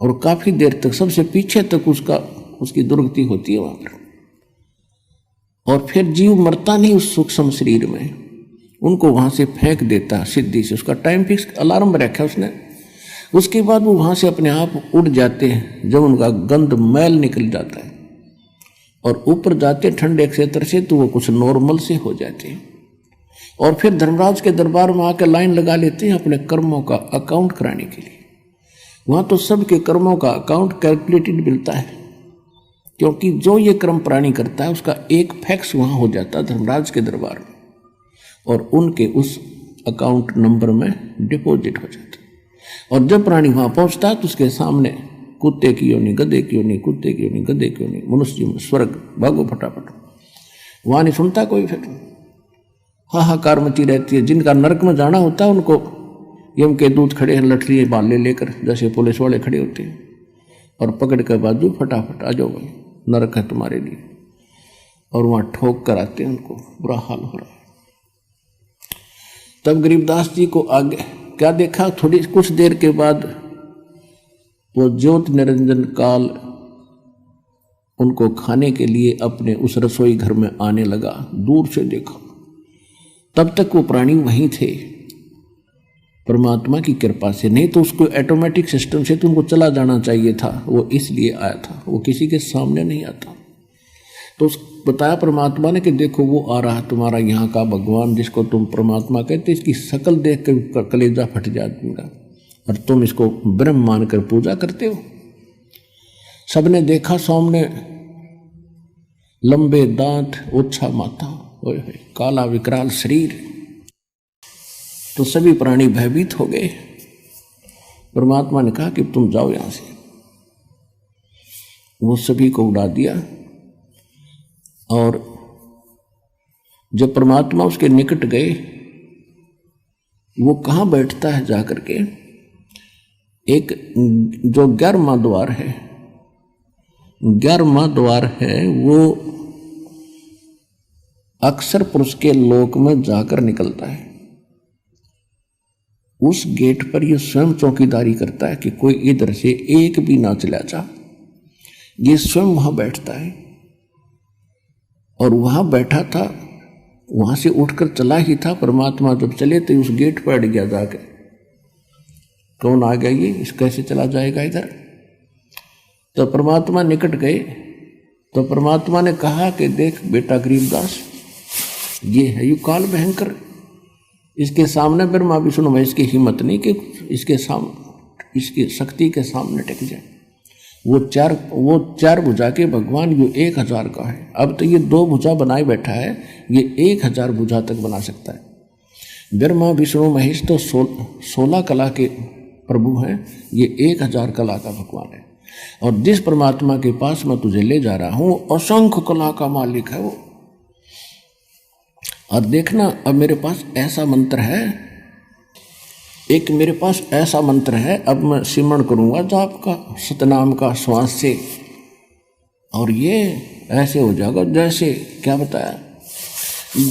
और काफी देर तक सबसे पीछे तक उसकी दुर्गति होती है वहां पर। और फिर जीव मरता नहीं उस सूक्ष्म शरीर में, उनको वहां से फेंक देता है सिद्धि से। उसका टाइम फिक्स अलार्म रखा उसने, उसके बाद वो वहां से अपने आप उड़ जाते हैं जब उनका गंध मैल निकल जाता है, और ऊपर जाते ठंडे क्षेत्र से तो वो कुछ नॉर्मल से हो जाते हैं, और फिर धर्मराज के दरबार में आकर लाइन लगा लेते हैं अपने कर्मों का अकाउंट कराने के लिए। वहां तो सबके कर्मों का अकाउंट कैलकुलेटेड मिलता है, क्योंकि जो ये कर्म प्राणी करता है उसका एक फैक्स वहां हो जाता है धर्मराज के दरबार में, और उनके उस अकाउंट नंबर में डिपॉजिट हो जाता है। और जब प्राणी वहां पहुंचता है तो उसके सामने कुत्ते की योनि, गधे की योनि, कुत्ते की योनि, गधे की योनि, मनुष्य में स्वर्ग, भागो फटाफट। वहां नहीं सुनता कोई, फिर हाहाकार मची रहती है। जिनका नरक में जाना होता है उनको यम के दूत खड़े हैं लठड़ी बाले लेकर, जैसे पुलिस वाले खड़े होते हैं, और पकड़ कर बाजू फटाफट आ जाओ भाई, नरक है तुम्हारे लिए, और वहां ठोक कर आते हैं, उनको बुरा हाल हो रहा है। तब गरीबदास जी को आगे क्या देखा, थोड़ी कुछ देर के बाद वो ज्योत निरंजन काल उनको खाने के लिए अपने उस रसोई घर में आने लगा। दूर से देखा, तब तक वो प्राणी वहीं थे परमात्मा की कृपा से, नहीं तो उसको ऑटोमेटिक सिस्टम से तो उनको चला जाना चाहिए था, वो इसलिए आया था, वो किसी के सामने नहीं आता। तो बताया परमात्मा ने कि देखो वो आ रहा तुम्हारा यहाँ का भगवान, जिसको तुम परमात्मा कहते, इसकी शकल देख कर कलेजा फट जाएगा, और तुम इसको ब्रह्म मानकर पूजा करते हो। सबने देखा सामने लंबे दांत, ओछा माथा, काला विकराल शरीर, तो सभी प्राणी भयभीत हो गए। परमात्मा ने कहा कि तुम जाओ यहां से। वो सभी को उड़ा दिया, और जब परमात्मा उसके निकट गए, वो कहाँ बैठता है जाकर के, एक जो 11वां द्वार है, 11वां द्वार है, वो अक्सर पुरुष के लोक में जाकर निकलता है। उस गेट पर ये स्वयं चौकीदारी करता है कि कोई इधर से एक भी ना चला जा। ये स्वयं वहां बैठता है, और वहां बैठा था, वहां से उठकर चला ही था। परमात्मा जब चले तो उस गेट पर अड़ गया जाके, कौन आ गया ये, इस कैसे चला जाएगा इधर। तो परमात्मा निकट गए, तो परमात्मा ने कहा कि देख बेटा गरीबदास, ये है यू काल भयंकर, इसके सामने ब्रह्मा विष्णु महेश की हिम्मत नहीं कि इसके सामने, इसकी शक्ति के सामने टिक जाए। वो चार भुजा के भगवान, ये 1000 का है। अब तो ये 2 भुजा बनाए बैठा है, ये 1000 भुजा तक बना सकता है। ब्रह्मा विष्णु महेश तो 16 कला के प्रभु हैं, ये 1000 कला का भगवान है। और जिस परमात्मा के पास मैं तुझे ले जा रहा हूं, असंख्य कला का मालिक है वो। और देखना, अब मेरे पास ऐसा मंत्र है, एक मेरे पास ऐसा मंत्र है, अब मैं सिमरण करूंगा जाप का, सतनाम का, श्वास से, और ये ऐसे हो जाएगा जैसे, क्या बताया,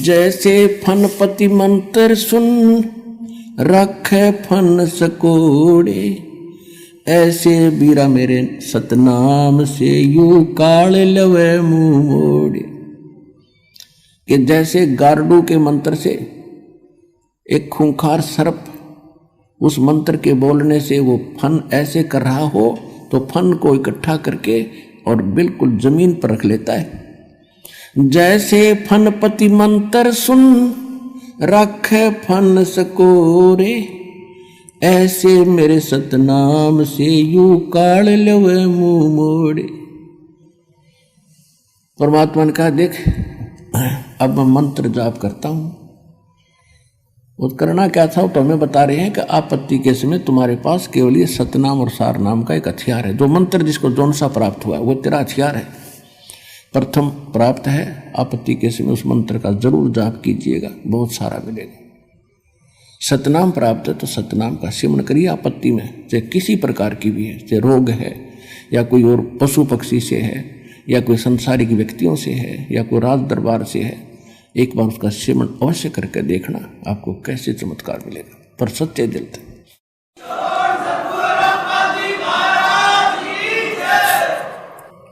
जैसे फनपति मंत्र सुन रखे फन सकोड़े, ऐसे बीरा मेरे सतनाम से यू काल लवे मुंह मोड़े। कि जैसे गारडू के मंत्र से एक खूंखार सर्प, उस मंत्र के बोलने से वो फन ऐसे कर रहा हो, तो फन को इकट्ठा करके और बिल्कुल जमीन पर रख लेता है। जैसे फनपति मंत्र सुन रखे फन सकोरे, ऐसे मेरे सतनाम से यू काल लवे मुंह मोड़े। परमात्मा ने कहा देख, अब मैं मंत्र जाप करता हूं। वो करना क्या था, तो हमें बता रहे हैं कि आपत्ति के समय तुम्हारे पास केवल ये सतनाम और सारनाम का एक हथियार है। जो मंत्र जिसको जौन सा प्राप्त हुआ वो तेरा हथियार है, प्रथम प्राप्त है। आपत्ति के समय उस मंत्र का जरूर जाप कीजिएगा, बहुत सारा मिलेगा। सतनाम प्राप्त है तो सतनाम का सिमरण करिए आपत्ति में, चाहे किसी प्रकार की भी है, चाहे रोग है या कोई और पशु पक्षी से है या कोई संसारिक व्यक्तियों से है या कोई राज दरबार से है। एक बार उसका सिमरण अवश्य करके देखना, आपको कैसे चमत्कार मिलेगा, पर सच्चे दिल से।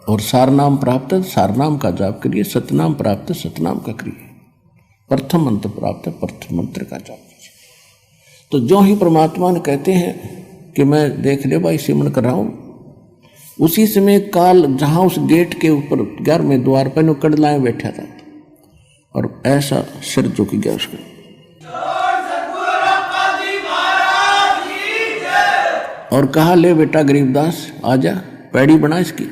और सारनाम प्राप्त है, सारनाम का जाप करिए। सतनाम प्राप्त है, सतनाम का करिए। प्रथम मंत्र प्राप्त है, प्रथम मंत्र का जाप कीजिए। तो जो ही परमात्मा ने कहते हैं कि मैं देख ले भाई सिमरण कर रहा हूं। उसी समय काल जहां उस गेट के ऊपर 11वें द्वार पर नो कड़लाए बैठा था और ऐसा सिर झुक गया उसका और कहा, ले बेटा गरीबदास आजा, पैड़ी बना इसकी।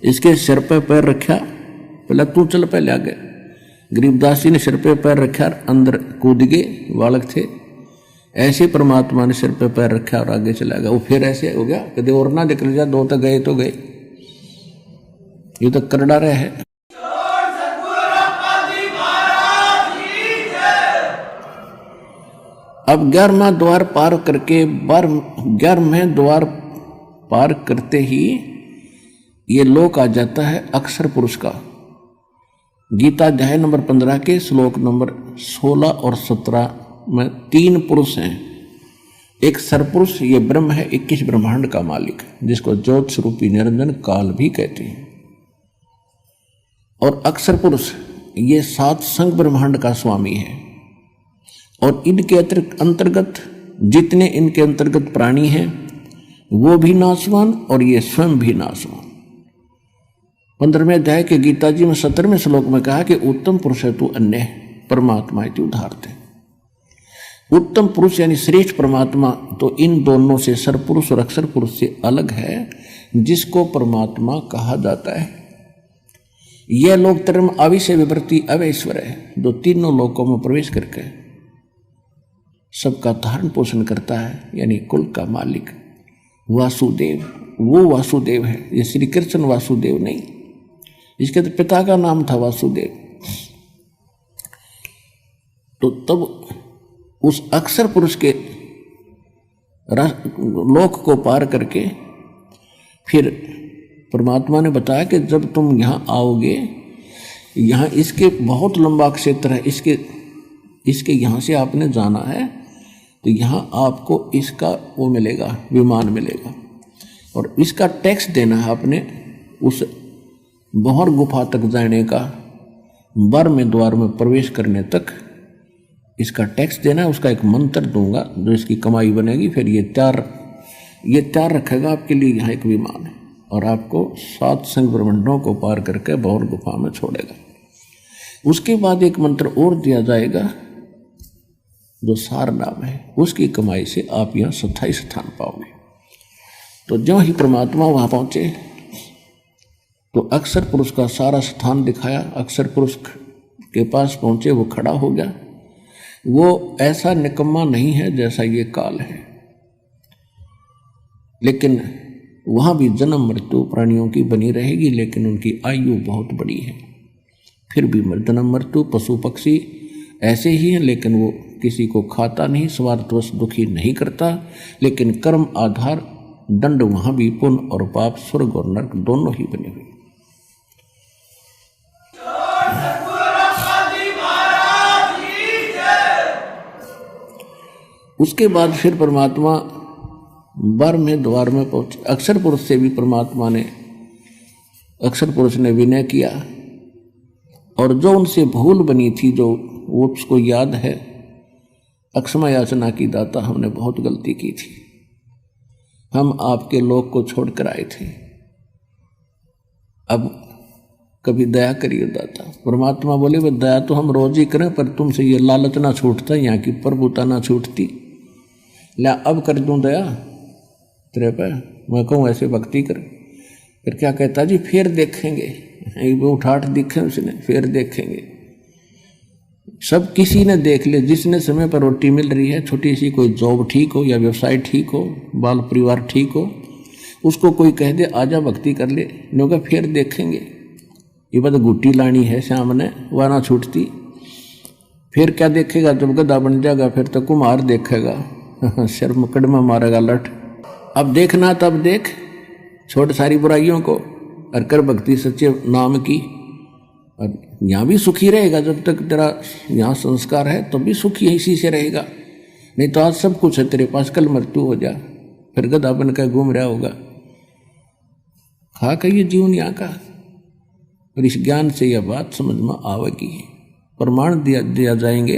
इसके सिर पे पैर रखा, पहले तू चल पहले आगे। गरीबदास जी ने सिर पे पैर रखा, अंदर कूद गए, बालक थे। ऐसे परमात्मा ने सिर पे पैर रखा और आगे चला गया। वो फिर ऐसे हो गया, कदे और ना निकल जा, दो तो गए तो गए, ये तो कर डारे है। अब 11वां द्वार पार करके 11वें द्वार पार करते ही ये लोक आ जाता है अक्षर पुरुष का। गीता अध्याय नंबर 15 के श्लोक नंबर 16 और 17 में 3 पुरुष हैं। एक सरपुरुष, ये ब्रह्म है, 21 ब्रह्मांड का मालिक, जिसको ज्योत स्वरूपी निरंजन काल भी कहते हैं। और अक्षर पुरुष ये 7 संग ब्रह्मांड का स्वामी है। और इनके अंतर्गत जितने इनके अंतर्गत प्राणी हैं वो भी नाशवान और ये स्वयं भी नाशवान। 15वें अध्याय के गीता जी में 17वें श्लोक में कहा कि उत्तम पुरुष है तू अन्य परमात्मा है तू उदाहरते। उत्तम पुरुष यानी श्रेष्ठ परमात्मा तो इन दोनों से सरपुरुष और अक्षर पुरुष से अलग है, जिसको परमात्मा कहा जाता है। यह लोक धर्म अविषय विवृत्ति अवैश्वर है, जो तीनों लोकों में प्रवेश करके सबका धारण पोषण करता है, यानी कुल का मालिक वासुदेव। वो वासुदेव है, ये श्री कृष्ण वासुदेव नहीं, इसके तो पिता का नाम था वासुदेव। तो तब उस अक्षर पुरुष के लोक को पार करके फिर परमात्मा ने बताया कि जब तुम यहाँ आओगे, यहाँ इसके बहुत लंबा क्षेत्र है, इसके यहाँ से आपने जाना है तो यहाँ आपको इसका वो मिलेगा, विमान मिलेगा, और इसका टैक्स देना है आपने। उस बहर गुफा तक जाने का, 12वें द्वार में प्रवेश करने तक इसका टैक्स देना है। उसका एक मंत्र दूंगा जो इसकी कमाई बनेगी। फिर ये तैयार रखेगा आपके लिए यहाँ एक विमान है, और आपको 7 संग ब्रह्मांडों को पार करके बहर गुफा में छोड़ेगा। उसके बाद एक मंत्र और दिया जाएगा जो सार नाम है, उसकी कमाई से आप यहाँ 27 स्थान पाओगे। तो जो ही परमात्मा वहाँ पहुँचे तो अक्षर पुरुष का सारा स्थान दिखाया। अक्षर पुरुष के पास पहुँचे, वो खड़ा हो गया। वो ऐसा निकम्मा नहीं है जैसा ये काल है, लेकिन वहाँ भी जन्म मृत्यु प्राणियों की बनी रहेगी, लेकिन उनकी आयु बहुत बड़ी है। फिर भी जन्म मृत्यु पशु पक्षी ऐसे ही हैं, लेकिन वो किसी को खाता नहीं, स्वार्थवश दुखी नहीं करता। लेकिन कर्म आधार दंड वहां भी पुण्य और पाप, स्वर्ग और नरक दोनों ही बने हुए। उसके बाद फिर परमात्मा 12वें द्वार में पहुंचे। अक्षर पुरुष से भी परमात्मा ने, अक्षर पुरुष ने विनय किया, और जो उनसे भूल बनी थी, जो वो उसको याद है, अक्षमा याचना की दाता हमने बहुत गलती की थी, हम आपके लोक को छोड़कर आए थे, अब कभी दया करिए दाता। परमात्मा बोले वह दया तो हम रोज ही करें, पर तुमसे ये लालच ना छूटता, यहाँ की प्रभुता ना छूटती, ला अब कर दूं दया तेरे पे। मैं कहूँ ऐसे भक्ति कर। फिर क्या कहता जी, फिर देखेंगे, एक उठाट दिखे उसने, फिर देखेंगे। सब किसी ने देख ले, जिसने समय पर रोटी मिल रही है, छोटी सी कोई जॉब ठीक हो या व्यवसाय ठीक हो, बाल परिवार ठीक हो, उसको कोई कह दे आजा भक्ति कर ले, लोग फिर देखेंगे। ये बात गुट्टी लानी है सामने, वह ना छूटती। फिर क्या देखेगा, जब गधा बन जाएगा फिर तो कुम्हार देखेगा, सिर मकड़ में मारेगा लठ। अब देखना तब देख, छोड़ सारी बुराइयों को और कर भक्ति सच्चे नाम की। और यहाँ भी सुखी रहेगा, जब तक तेरा यहाँ संस्कार है तो भी सुखी इसी से रहेगा। नहीं तो आज सब कुछ है तेरे पास, कल मृत्यु हो जा, फिर गधा बन कर घूम रहा होगा। खा कर ये जीवन यहाँ का। और इस ज्ञान से यह बात समझ में आवेगी, प्रमाण दिया जाएंगे,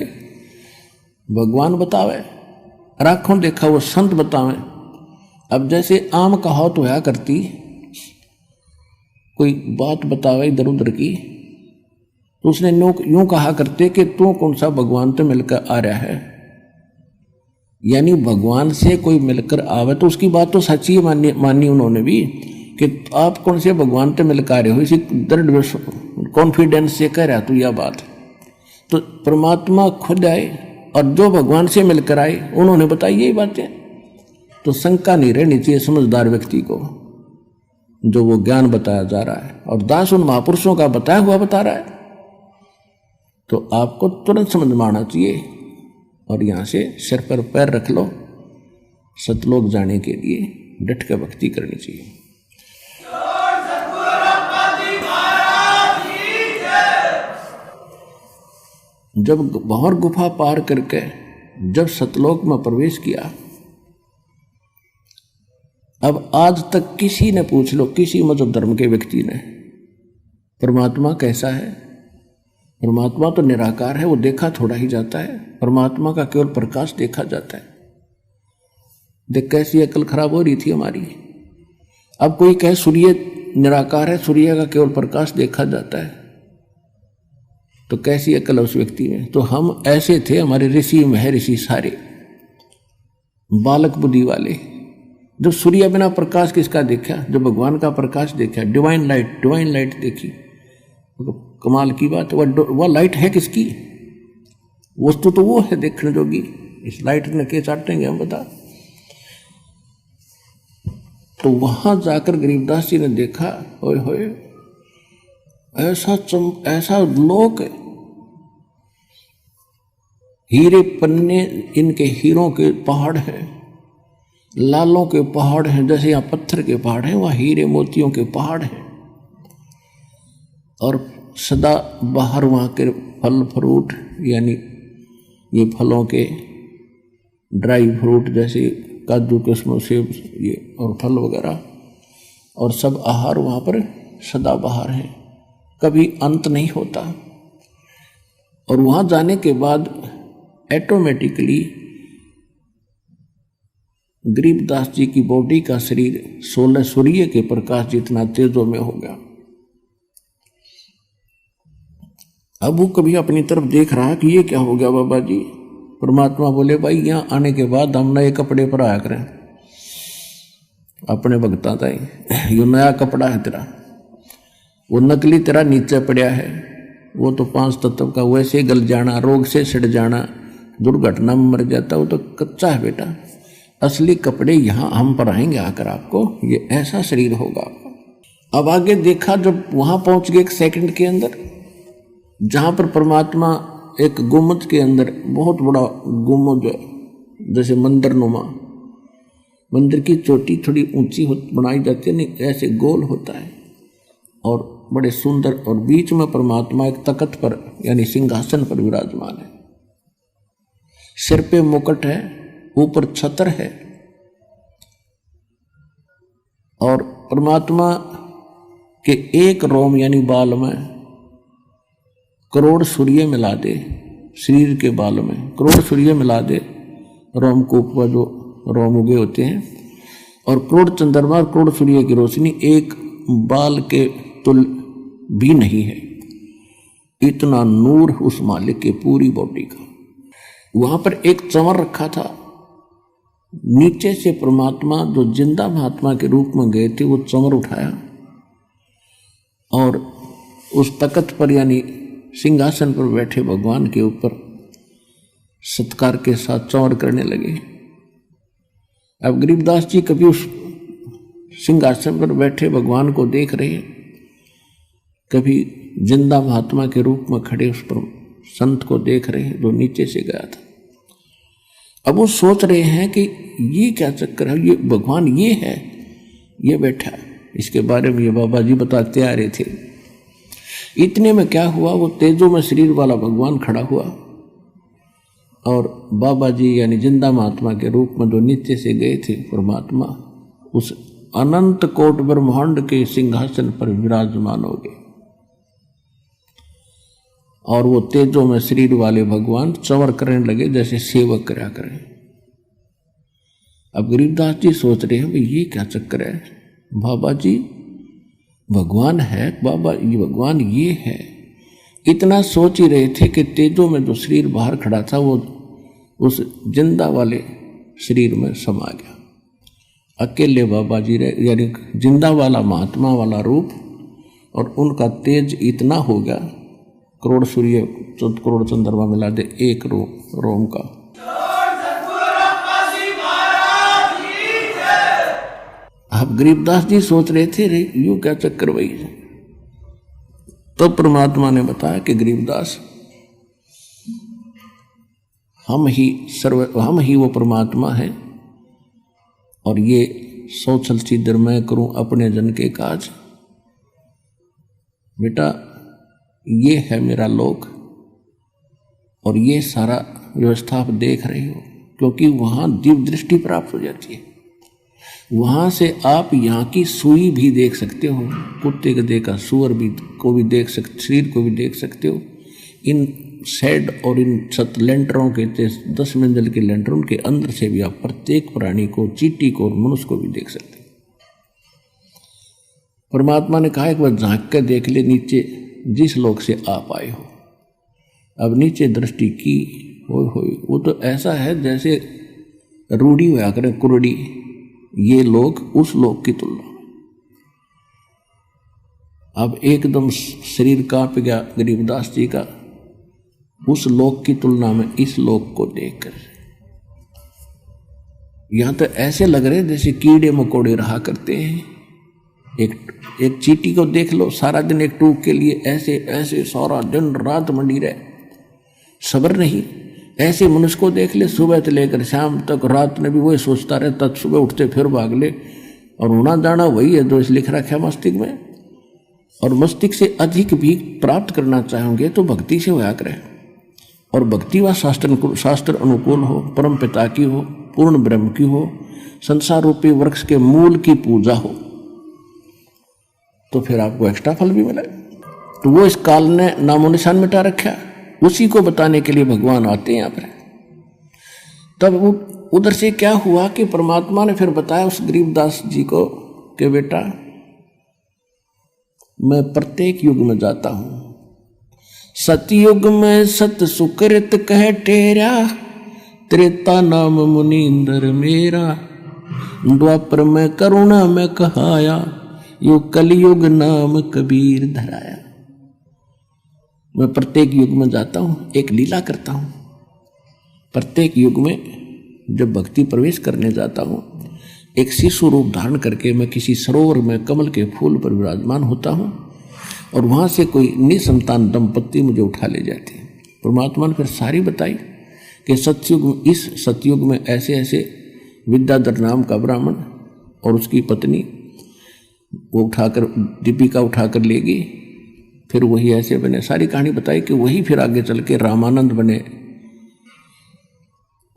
भगवान बतावे, आँखों देखा वो संत बतावे अब जैसे आम कहावत होया करती, कोई बात बतावे इधर उधर की, तो उसने यूं कहा करते कि तू कौन सा भगवान तो मिलकर आ रहा है। यानी भगवान से कोई मिलकर आवे तो उसकी बात तो सच्ची मानी उन्होंने भी, कि आप कौन से भगवान से मिलकर आ रहे हो, इसी दृढ़ कॉन्फिडेंस से कह रहा तू यह बात। तो परमात्मा खुद आए और जो भगवान से मिलकर आए उन्होंने बताई यही बातें। तो शंका नहीं रहनी चाहिए समझदार व्यक्ति को, जो वो ज्ञान बताया जा रहा है और दास उन महापुरुषों का बताया हुआ बता रहा है, तो आपको तुरंत समझ में आना चाहिए और यहां से सिर पर पैर रख लो, सतलोक जाने के लिए डट कर भक्ति करनी चाहिए। जब भंवर गुफा पार करके जब सतलोक में प्रवेश किया, अब आज तक किसी ने पूछ लो, किसी मजहब धर्म के व्यक्ति ने, परमात्मा कैसा है? परमात्मा तो निराकार है, वो देखा थोड़ा ही जाता है, परमात्मा का केवल प्रकाश देखा जाता है। देख कैसी अकल खराब हो रही थी हमारी। अब कोई कहे सूर्य निराकार है, सूर्य का केवल प्रकाश देखा जाता है, तो कैसी अकल है उस व्यक्ति में। तो हम ऐसे थे, हमारे ऋषि महर्षि सारे बालक बुद्धि वाले। जब सूर्य बिना प्रकाश किसका देखा? जब भगवान का प्रकाश देखा, डिवाइन लाइट देखी, तो कमाल की बात। वह लाइट है किसकी? वस्तु तो वो है देखने जोगी। इस लाइट ने के चाटेंगे हम, बता। तो वहां जाकर गरीबदास जी ने देखा, ओए होए ऐसा लोक है, हीरे पन्ने इनके हीरों के पहाड़ हैं, लालों के पहाड़ हैं, जैसे यहाँ पत्थर के पहाड़ हैं वहाँ हीरे मोतियों के पहाड़ हैं। और सदा बाहर वहाँ के फल फ्रूट, यानी ये फलों के ड्राई फ्रूट जैसे काजू किस्मों सेब ये और फल वगैरह, और सब आहार वहाँ पर सदा बाहर है, कभी अंत नहीं होता। और वहाँ जाने के बाद ऑटोमेटिकली गरीबदास जी की बॉडी का शरीर 16 सूर्य के प्रकाश जितना तेजों में हो गया। अब वो कभी अपनी तरफ देख रहा कि ये क्या हो गया बाबा जी। परमात्मा बोले, भाई यहाँ आने के बाद हम नए कपड़े पर आया करें, अपने भगता था ये नया कपड़ा है तेरा, वो नकली तेरा नीचे पड़ा है, वो तो 5 तत्व का वैसे गल जाना, रोग से सड़ जाना, दुर्घटना में मर जाता, वो तो कच्चा है बेटा। असली कपड़े यहाँ हम पर आएंगे आकर आपको, ये ऐसा शरीर होगा आपका। अब आगे देखा, जब वहां पहुंच गए 1 सेकंड के अंदर, जहां पर परमात्मा एक गुम्बद के अंदर, बहुत बड़ा गुम्बद जैसे मंदिर नुमा, मंदिर की चोटी थोड़ी ऊंची बनाई जाती है, नहीं ऐसे गोल होता है और बड़े सुंदर, और बीच में परमात्मा एक तख्त पर यानी सिंहासन पर विराजमान है। सिर पे मुकुट है, ऊपर छत्र है, और परमात्मा के एक रोम यानी बाल में करोड़ सूर्य मिला दे, शरीर के बाल में करोड़ सूर्य मिला दे, रोमकूप पर जो रोम उगे होते हैं, और करोड़ चंद्रमा, करोड़ सूर्य की रोशनी एक बाल के तुल भी नहीं है। इतना नूर उस मालिक के पूरी बॉडी का। वहां पर एक चंवर रखा था, नीचे से परमात्मा जो जिंदा महात्मा के रूप में गए थे, वो चंवर उठाया और उस तख्त पर यानी सिंहासन पर बैठे भगवान के ऊपर सत्कार के साथ चंवर करने लगे। अब गरीबदास जी कभी उस सिंहासन पर बैठे भगवान को देख रहे हैं, कभी जिंदा महात्मा के रूप में खड़े उस पर संत को देख रहे हैं जो नीचे से गया था। अब वो सोच रहे हैं कि ये क्या चक्कर है, ये भगवान ये है, ये बैठा। इसके बारे में ये बाबा जी बताते आ रहे थे। इतने में क्या हुआ, वो तेजो में शरीर वाला भगवान खड़ा हुआ और बाबा जी यानी जिंदा महात्मा के रूप में जो नीचे से गए थे परमात्मा, उस अनंत कोट ब्रह्मांड के सिंहासन पर विराजमान हो गए। और वो तेजो में शरीर वाले भगवान चंवर करने लगे जैसे सेवक करा करें। अब गरीबदास जी सोच रहे हैं भाई ये क्या चक्कर है, बाबा जी भगवान है, बाबा ये भगवान ये है। इतना सोच ही रहे थे कि तेजो में जो शरीर बाहर खड़ा था वो उस जिंदा वाले शरीर में समा गया। अकेले बाबा जी रहे, यानी जिंदा वाला महात्मा वाला रूप, और उनका तेज इतना हो गया, करोड़ सूर्य करोड़ चंद्रमा मिला दे एक रोम का। अब गरीबदास जी सोच रहे थे रे यूं क्या चक्कर वही है। तो परमात्मा ने बताया कि गरीबदास हम ही वो परमात्मा है, और ये सौ छल छिद्र मैं करूं अपने जन के काज। बेटा ये है मेरा लोक, और ये सारा व्यवस्था आप देख रहे हो, क्योंकि वहां दिव्य दृष्टि प्राप्त हो जाती है। वहां से आप यहाँ की सुई भी देख सकते हो, कुत्ते गधे का सुअर भी को भी देख सकते, शरीर को भी देख सकते हो। इन शेड और इन छत लेंटरों के 10 मंजिल के लेंटरों के अंदर से भी आप प्रत्येक प्राणी को, चींटी को और मनुष्य को भी देख सकते हो। परमात्मा ने कहा एक बार झांक कर देख ले नीचे जिस लोक से आप आए हो। अब नीचे दृष्टि की हो वो तो ऐसा है जैसे रूढ़ी हुआ करें कुरड़ी, ये लोग उस लोक की तुलना में। अब एकदम शरीर कांप गया गरीबदास जी का उस लोक की तुलना में इस लोक को देखकर। यहां तो ऐसे लग रहे जैसे कीड़े मकोड़े रहा करते हैं। एक चींटी को देख लो, सारा दिन एक टूक के लिए ऐसे ऐसे सारा दिन रात मंडी रहे, सब्र नहीं। ऐसे मनुष्य को देख ले, सुबह से लेकर शाम तक रात में भी वही सोचता रहे, तब सुबह उठते फिर भाग ले, और होना जाना वही है जो इस लिख रखा है मस्तिष्क में। और मस्तिष्क से अधिक भी प्राप्त करना चाहोगे तो भक्ति से होया करें, और भक्ति व शास्त्र अनुकूल हो, परम पिता की हो, पूर्ण ब्रह्म की हो, संसार रूपी वृक्ष के मूल की पूजा हो, तो फिर आपको एक्स्ट्रा फल भी मिले। तो वो इस काल ने नामो निशान मिटा रखा, उसी को बताने के लिए भगवान आते हैं यहाँ पर। तब उधर से क्या हुआ कि परमात्मा ने फिर बताया उस गरीबदास जी को कि बेटा मैं प्रत्येक युग में जाता हूं। सतयुग में सत सुकृत कह टेरा, त्रेता नाम मुनींद्र मेरा, द्वापर में करुणा में कहाया, यो कलयुग नाम कबीर धराया। मैं प्रत्येक युग में जाता हूं, एक लीला करता हूं। प्रत्येक युग में जब भक्ति प्रवेश करने जाता हूं, एक शिशु रूप धारण करके मैं किसी सरोवर में कमल के फूल पर विराजमान होता हूं, और वहां से कोई निसंतान दंपत्ति मुझे उठा ले जाती है। परमात्मा ने फिर सारी बताई कि इस सतयुग में ऐसे ऐसे विद्याधर नाम का ब्राह्मण और उसकी पत्नी वो उठाकर दीपिका उठाकर ले गई, फिर वही ऐसे बने। सारी कहानी बताई कि वही फिर आगे चल के रामानंद बने,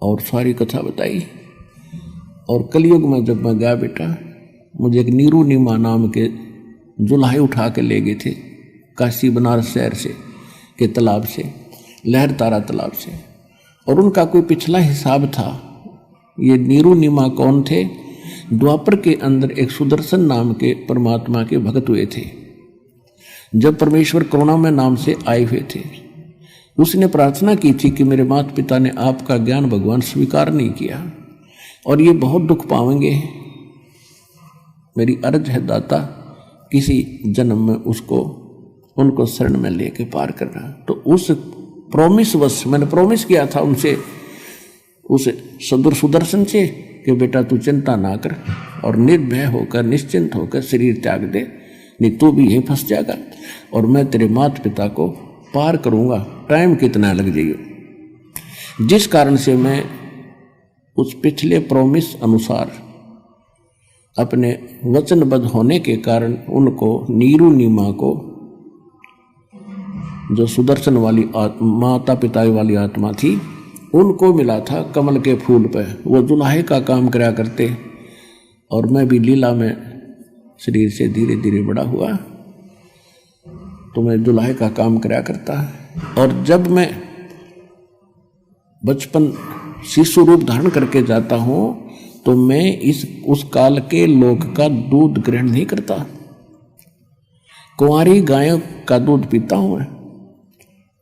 और सारी कथा बताई। और कलयुग में जब मैं गया बेटा, मुझे एक नीरू नीमा नाम के जुल्हे उठा के ले गए थे काशी बनारस शहर से के तालाब से, लहर तारा तालाब से, और उनका कोई पिछला हिसाब था। ये नीरू नीमा कौन थे? द्वापर के अंदर एक सुदर्शन नाम के परमात्मा के भक्त हुए थे। जब परमेश्वर करुणा में नाम से आए हुए थे, उसने प्रार्थना की थी कि मेरे माता पिता ने आपका ज्ञान भगवान स्वीकार नहीं किया और ये बहुत दुख पाएंगे, मेरी अर्ज है दाता किसी जन्म में उनको शरण में लेके पार करना। तो उस प्रॉमिस वश मैंने प्रॉमिस किया था उनसे, उस सुदर्शन से, कि बेटा तू चिंता ना कर और निर्भय होकर निश्चिंत होकर शरीर त्याग दे, नहीं तू भी यहीं फंस जाएगा और मैं तेरे माता पिता को पार करूंगा, टाइम कितना लग जाएगा। जिस कारण से मैं उस पिछले प्रॉमिस अनुसार अपने वचनबद्ध होने के कारण उनको नीरू नीमा को, जो सुदर्शन वाली माता पिता वाली आत्मा थी, उनको मिला था कमल के फूल पे। वो दुल्हे का काम करा करते और मैं भी लीला में शरीर से धीरे धीरे बड़ा हुआ तो मैं दुल्हे का काम करा करता। और जब मैं बचपन शिशु रूप धारण करके जाता हूँ तो मैं उस काल के लोक का दूध ग्रहण नहीं करता। कुंवारी गायों का दूध पीता हूं मैं,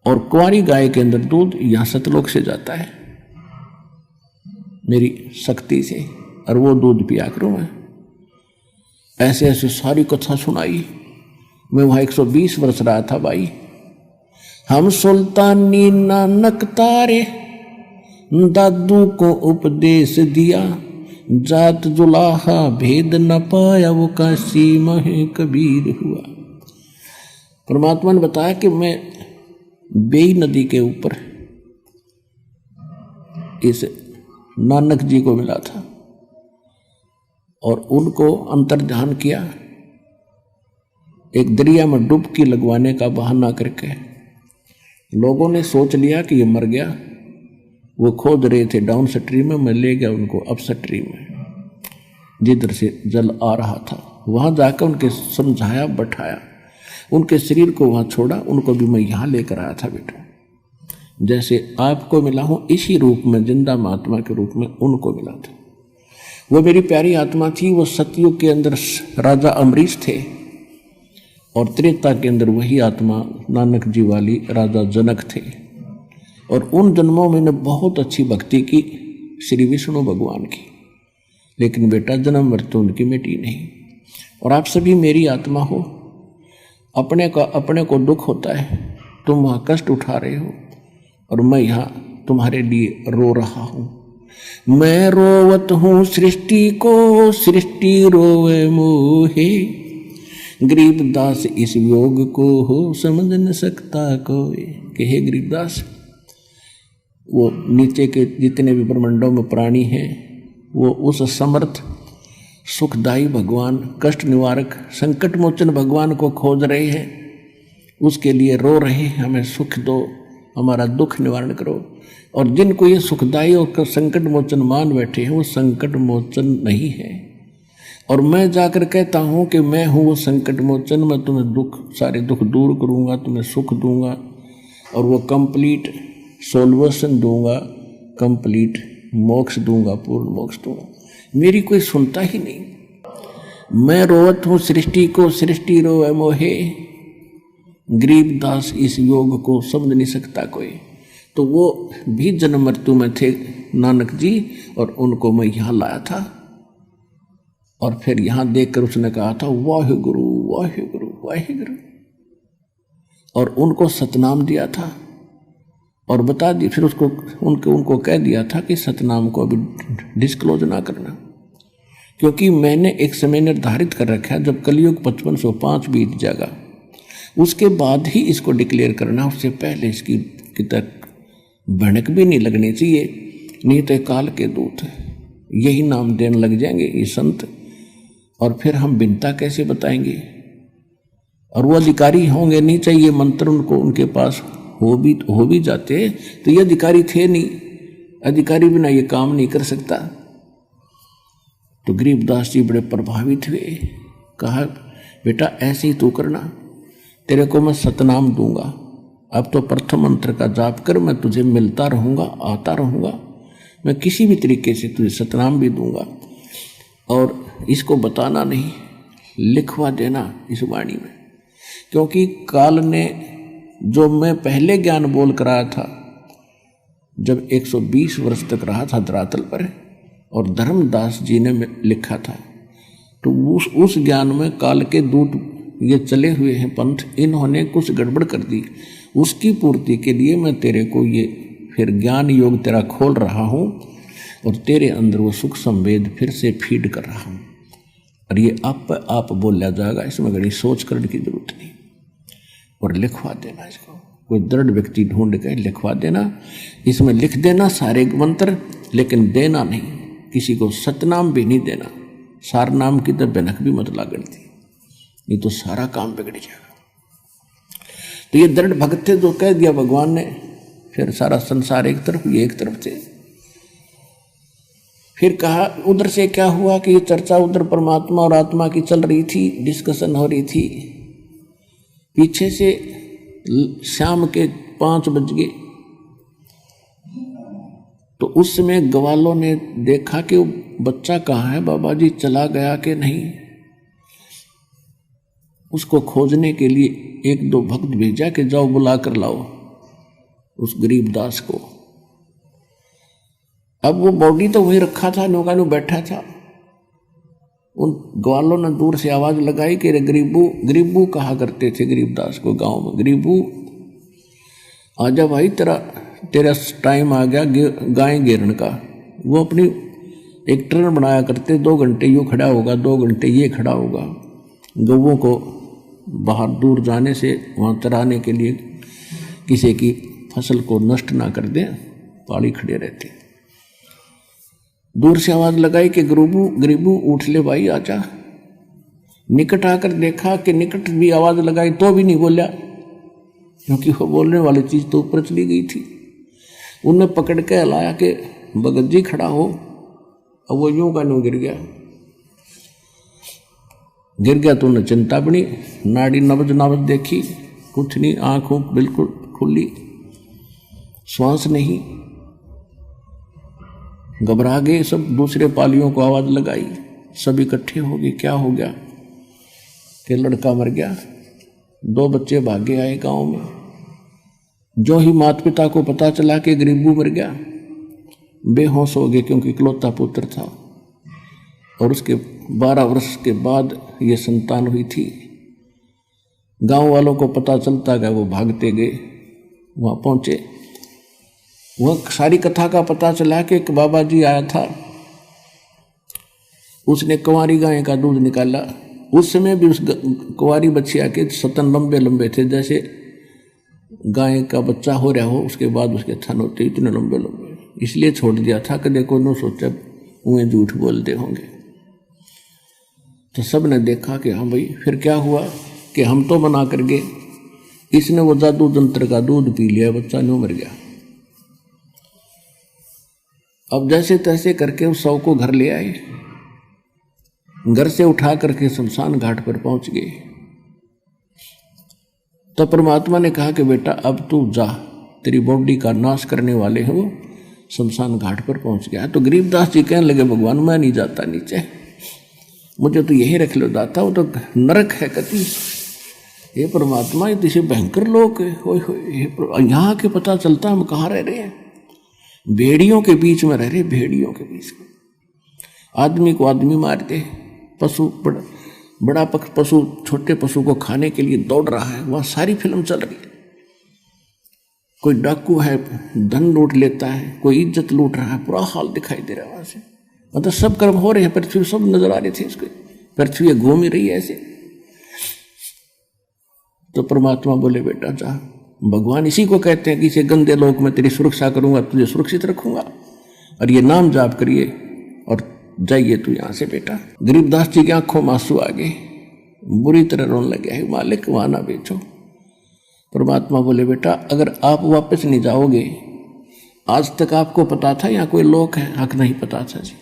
और कुंवारी गाय के अंदर दूध यहां सतलोक से जाता है मेरी शक्ति से, और वो दूध पिया करूं मैं। ऐसे ऐसे सारी कथा सुनाई। मैं वहां 120 वर्ष रहा था भाई। हम सुल्तानी नानक तारे, दादू को उपदेश दिया, जात जुलाहा भेद न पाया, वो काशी महे कबीर हुआ। परमात्मा ने बताया कि मैं बेई नदी के ऊपर इस नानक जी को मिला था और उनको अंतर्ध्यान किया, एक दरिया में डुबकी लगवाने का बहाना करके। लोगों ने सोच लिया कि ये मर गया, वो खोद रहे थे डाउन स्ट्रीम में, मैं ले गया उनको अप स्ट्रीम में जिधर से जल आ रहा था। वहां जाकर उनके समझाया, बैठाया, उनके शरीर को वहां छोड़ा, उनको भी मैं यहां लेकर आया था बेटा। जैसे आपको मिला हूं इसी रूप में, जिंदा महात्मा के रूप में उनको मिला था। वो मेरी प्यारी आत्मा थी। वो सतयुग के अंदर राजा अमरीश थे और त्रेता के अंदर वही आत्मा नानक जी वाली राजा जनक थे। और उन जन्मों में ने बहुत अच्छी भक्ति की श्री विष्णु भगवान की, लेकिन बेटा जन्म मृत्यु उनकी मिटी नहीं। और आप सभी मेरी आत्मा हो, अपने को दुख होता है, तुम वहाँ कष्ट उठा रहे हो और मैं यहाँ तुम्हारे लिए रो रहा हूँ। मैं रोवत हूँ सृष्टि को, सृष्टि रोवे मोहे, गरीबदास इस योग को हो समझ न सकता कोई। कि हे गरीबदास, वो नीचे के जितने भी ब्रह्मांडों में प्राणी हैं, वो उस समर्थ सुखदायी भगवान, कष्ट निवारक, संकट मोचन भगवान को खोज रहे हैं, उसके लिए रो रहे हैं, हमें सुख दो, हमारा दुख निवारण करो। और जिनको ये सुखदायी और संकट मोचन मान बैठे हैं, वो संकट मोचन नहीं है। और मैं जाकर कहता हूँ कि मैं हूँ वो संकट मोचन, मैं तुम्हें सारे दुख दूर करूँगा, तुम्हें सुख दूंगा और वो कंप्लीट सोल्यूशन दूंगा, कंप्लीट मोक्ष दूंगा, पूर्ण मोक्ष दूंगा। मेरी कोई सुनता ही नहीं। मैं रोवत हूँ सृष्टि को, सृष्टि रोवे मोहे, गरीबदास इस योग को समझ नहीं सकता कोई। तो वो भी जन्म मृत्यु में थे नानक जी, और उनको मैं यहाँ लाया था। और फिर यहाँ देखकर उसने कहा था वाहिगुरु वाहिगुरु वाहिगुरु, और उनको सतनाम दिया था और बता दी। फिर उसको उनको कह दिया था कि सतनाम को अभी डिस्क्लोज ना करना, क्योंकि मैंने एक समय निर्धारित कर रखा है, जब कलयुग 5505 बीत जाएगा उसके बाद ही इसको डिक्लेयर करना। उससे पहले इसकी तक भनक भी नहीं लगनी चाहिए, नहीं तो काल के दूत यही नाम देने लग जाएंगे ये संत, और फिर हम बिनता कैसे बताएंगे। और वो अधिकारी होंगे नहीं, चाहिए मंत्र उनको उनके पास हो भी जाते तो ये अधिकारी थे नहीं, अधिकारी बिना ये काम नहीं कर सकता। तो गरीबदास जी बड़े प्रभावित हुए, कहा बेटा ऐसे ही तू करना, तेरे को मैं सतनाम दूंगा, अब तो प्रथम मंत्र का जाप कर, मैं तुझे मिलता रहूंगा, आता रहूंगा, मैं किसी भी तरीके से तुझे सतनाम भी दूंगा। और इसको बताना नहीं, लिखवा देना इस वाणी में, क्योंकि काल ने जो मैं पहले ज्ञान बोल कर आया था, जब 120 वर्ष तक रहा था धरातल पर, और धर्मदास जी ने लिखा था, तो उस ज्ञान में काल के दूत ये चले हुए हैं पंथ, इन्होंने कुछ गड़बड़ कर दी। उसकी पूर्ति के लिए मैं तेरे को ये फिर ज्ञान योग तेरा खोल रहा हूँ, और तेरे अंदर वो सुख संवेद फिर से फीड कर रहा हूँ। और ये आप बोला जाएगा, इसमें बड़ी सोच करने की जरूरत नहीं। और लिखवा देना इसको, कोई दृढ़ व्यक्ति ढूंढ के लिखवा देना, इसमें लिख देना सारे मंत्र, लेकिन देना नहीं, किसी को सतनाम भी नहीं देना। सार नाम की तो बनक भी मत लागण थी, नहीं तो सारा काम बिगड़ जाएगा। तो ये दृढ़ भक्त थे, जो कह दिया भगवान ने, फिर सारा संसार एक तरफ, ये एक तरफ थे। फिर कहा उधर से क्या हुआ कि ये चर्चा उधर परमात्मा और आत्मा की चल रही थी, डिस्कशन हो रही थी। पीछे से शाम के 5 बज गए, तो उस समय ग्वालों ने देखा कि वो बच्चा कहाँ है, बाबा जी चला गया कि नहीं। उसको खोजने के लिए एक दो भक्त भेजा कि जाओ बुला कर लाओ उस गरीब दास को। अब वो बॉडी तो वही रखा था, नौका नु बैठा था। उन ग्वालों ने दूर से आवाज लगाई कि रे गरीबू, गरीबू कहा करते थे गरीबदास को गांव में, गरीबू आजा भाई, तेरा टाइम आ गया गाय घेरने का। वो अपनी एक ट्रेन बनाया करते, 2 घंटे यूँ खड़ा होगा, 2 घंटे ये खड़ा होगा, गौओं को बाहर दूर जाने से वहाँ चराने के लिए, किसी की फसल को नष्ट ना कर दें, पाड़ी खड़े रहते। दूर से आवाज लगाई कि गरीबू, गरीबू उठ ले भाई आजा। निकट आकर देखा कि निकट भी आवाज लगाई तो भी नहीं बोला, क्योंकि वो बोलने वाली चीज तो ऊपर चली गई थी। उन्हें पकड़ के हिलाया कि भगत जी खड़ा हो। अब वो यूं का यूं गिर गया तो उन्हें चिंता बनी, नाड़ी नब्ज देखी, कुछ नहीं, आंखों बिल्कुल खुली, श्वास नहीं। घबरा गए सब, दूसरे पालियों को आवाज लगाई, सब इकट्ठे हो गए। क्या हो गया कि लड़का मर गया। 2 बच्चे भागे आए गांव में। जो ही माता पिता को पता चला कि गरीबू मर गया, बेहोश हो गए, क्योंकि इकलौता पुत्र था और उसके 12 वर्ष के बाद ये संतान हुई थी। गांव वालों को पता चलता गया, वो भागते गए, वहां पहुंचे। वह सारी कथा का पता चला कि एक बाबा जी आया था, उसने कुंवारी गाय का दूध निकाला। उस समय भी उस कुंवारी बच्चिया के सतन लंबे लंबे थे, जैसे गाय का बच्चा हो रहा हो उसके बाद उसके थन होते इतने लंबे लंबे, इसलिए छोड़ दिया था कि देखो न सोचा उन्हें झूठ बोलते होंगे। तो सब ने देखा कि हाँ भाई, फिर क्या हुआ कि हम तो मना कर गए, इसने वो जादू जंत्र का दूध पी लिया, बच्चा न्यू मर गया। अब जैसे तैसे करके उस शव को घर ले आए, घर से उठा करके शमशान घाट पर पहुंच गए। तो परमात्मा ने कहा कि बेटा अब तू जा, तेरी बॉडी का नाश करने वाले हैं वो शमशान घाट पर पहुंच गया। तो गरीबदास जी कहने लगे, भगवान मैं नहीं जाता नीचे, मुझे तो यही रख लो दाता, वो तो नरक है कति। ये परमात्मा ये तो भयंकर लोग है, यहाँ के पता चलता हम कहाँ रह रहे हैं, भेड़ियों के बीच में रह रहे, भेड़ियों के बीच में। आदमी को आदमी मारते, पशु बड़ा पशु छोटे पशु को खाने के लिए दौड़ रहा है, वहाँ सारी फिल्म चल रही है। कोई डाकू है, धन लूट लेता है, कोई इज्जत लूट रहा है, पूरा हाल दिखाई दे रहा है वहाँ से। मतलब सब कर्म हो रहे हैं, पृथ्वी सब नजर आ रहे थे इसको, पृथ्वी घूम ही रही है ऐसे। तो परमात्मा बोले बेटा जा, भगवान इसी को कहते हैं कि इसे गंदे लोक में तेरी सुरक्षा करूंगा, तुझे सुरक्षित रखूंगा, और ये नाम जाप करिए और जाइए तू यहां से बेटा। गरीबदास जी की आंखों में आंसू आ गए, बुरी तरह रोने लगे, है मालिक वहां ना बेचो। परमात्मा बोले बेटा अगर आप वापस नहीं जाओगे, आज तक आपको पता था यहाँ कोई लोक है? हक नहीं पता था जी।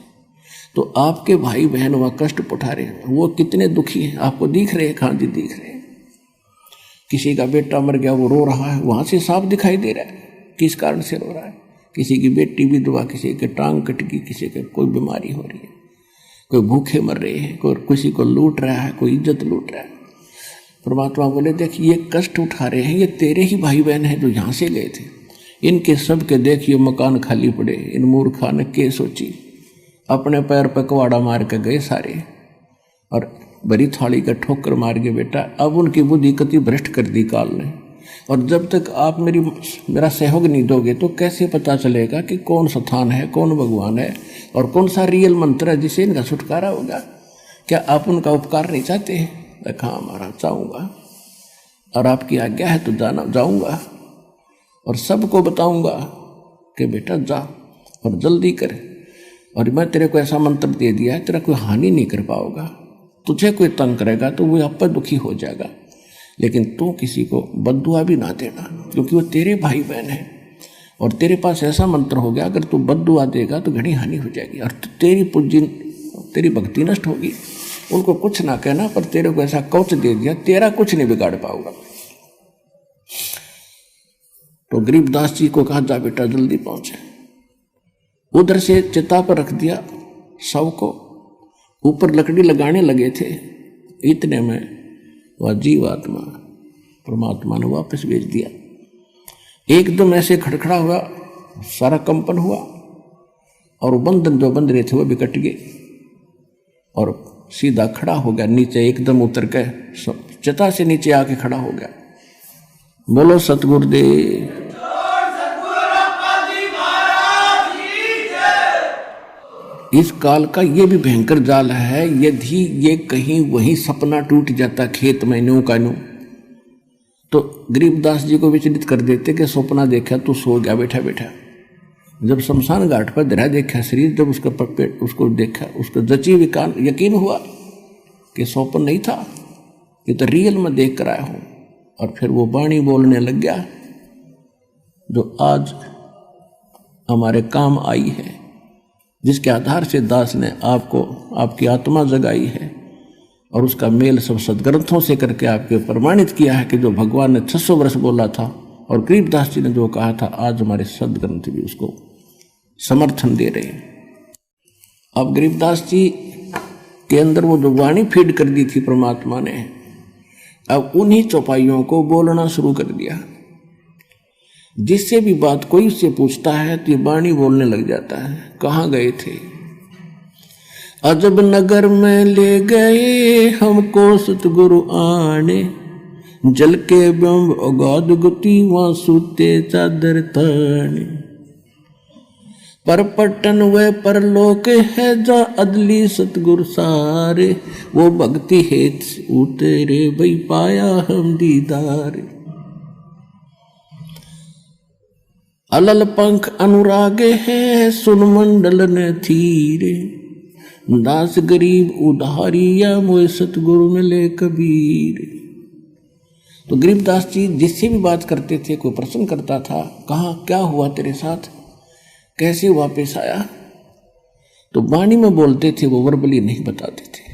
तो आपके भाई बहन वहां कष्ट उठा रहे हैं, वो कितने दुखी हैं आपको दिख रहे हैं? कहाँ जी दिख रहे हैं। किसी का बेटा मर गया, वो रो रहा है, वहां से साफ दिखाई दे रहा है किस कारण से रो रहा है। किसी की बेटी विधवा, किसी के टांग कट गई, किसी के कोई बीमारी हो रही है, कोई भूखे मर रहे हैं, कोई किसी को लूट रहा है, कोई इज्जत लूट रहा है। परमात्मा बोले देख ये कष्ट उठा रहे हैं, ये तेरे ही भाई बहन हैं जो यहाँ से गए थे, इनके सब के देखिए मकान खाली पड़े। इन मूर्खा ने के सोची, अपने पैर पर कवाड़ा मार के गए सारे और बड़ी थाली का ठोकर मार के बेटा। अब उनकी बुद्धि कति भ्रष्ट कर दी काल ने, और जब तक आप मेरा सहयोग नहीं दोगे तो कैसे पता चलेगा कि कौन स्थान है, कौन भगवान है और कौन सा रियल मंत्र है जिससे इनका छुटकारा होगा। क्या आप उनका उपकार नहीं चाहते हैं? हाँ महाराज चाहूँगा, और आपकी आज्ञा है तो जाऊँगा और सबको बताऊँगा कि बेटा जा और जल्दी कर, और मैं तेरे को ऐसा मंत्र दे दिया है तेरा कोई हानि नहीं कर पाओगा। तुझे कोई तंग करेगा तो वो आप पर दुखी हो जाएगा, लेकिन तू किसी को बद्दुआ भी ना देना, क्योंकि वो तेरे भाई बहन है और तेरे पास ऐसा मंत्र हो गया अगर तू बद्दुआ देगा तो घनी हानि हो जाएगी और तेरी भक्ति नष्ट होगी। उनको कुछ ना कहना, पर तेरे को ऐसा कवच दे दिया तेरा कुछ नहीं बिगाड़ पाऊंगा। तो गरीबदास जी को कहा जा बेटा जल्दी पहुंचे। उधर से चिता पर रख दिया शव को, ऊपर लकड़ी लगाने लगे थे, इतने में वह जीवात्मा परमात्मा ने वापस भेज दिया। एकदम ऐसे खड़खड़ा हुआ, सारा कंपन हुआ और बंधन जो बंध रहे थे वो भी कट गए और सीधा खड़ा हो गया, नीचे एकदम उतर के चिता से नीचे आके खड़ा हो गया। बोलो सतगुरुदेव। इस काल का ये भी भयंकर जाल है, यदि ये कहीं वहीं सपना टूट जाता खेत में न्यू का न्यू, तो गरीबदास जी को विचलित कर देते कि सपना देखा तो सो गया बैठा बैठा। जब शमशान घाट पर धरा देखा शरीर, जब उसका पेट उसको देखा, उसको जची विकान यकीन हुआ कि स्वप्न नहीं था, ये तो रियल में देख कर आया हूं। और फिर वो वाणी बोलने लग गया जो आज हमारे काम आई है, जिसके आधार से दास ने आपको आपकी आत्मा जगाई है और उसका मेल सब सदग्रंथों से करके आपके प्रमाणित किया है कि जो भगवान ने 600 वर्ष बोला था और गरीबदास जी ने जो कहा था, आज हमारे सदग्रंथ भी उसको समर्थन दे रहे हैं। अब गरीबदास जी के अंदर वो जो वाणी फीड कर दी थी परमात्मा ने, अब उन्हीं चौपाइयों को बोलना शुरू कर दिया। जिससे भी बात कोई उससे पूछता है तो ये वाणी बोलने लग जाता है। कहाँ गए थे? अजब नगर में ले गए हमको सतगुरु आने, जल के ब्रह्म अगाध गति वहां सूते चादर ताने। पर पटन व परलोक है जा अदली सतगुरु सारे, वो भक्ति हेत उतरे भई पाया हम दीदार। अलल पंख अनुरागे है सुन मंडल न थीरे, दास गरीब उधारिया मोय सतगुरु मिले कबीर। तो गरीबदास जी जिससे भी बात करते थे, कोई प्रश्न करता था, कहा क्या हुआ तेरे साथ, कैसे वापस आया, तो वाणी में बोलते थे, वो वर्बली नहीं बताते थे।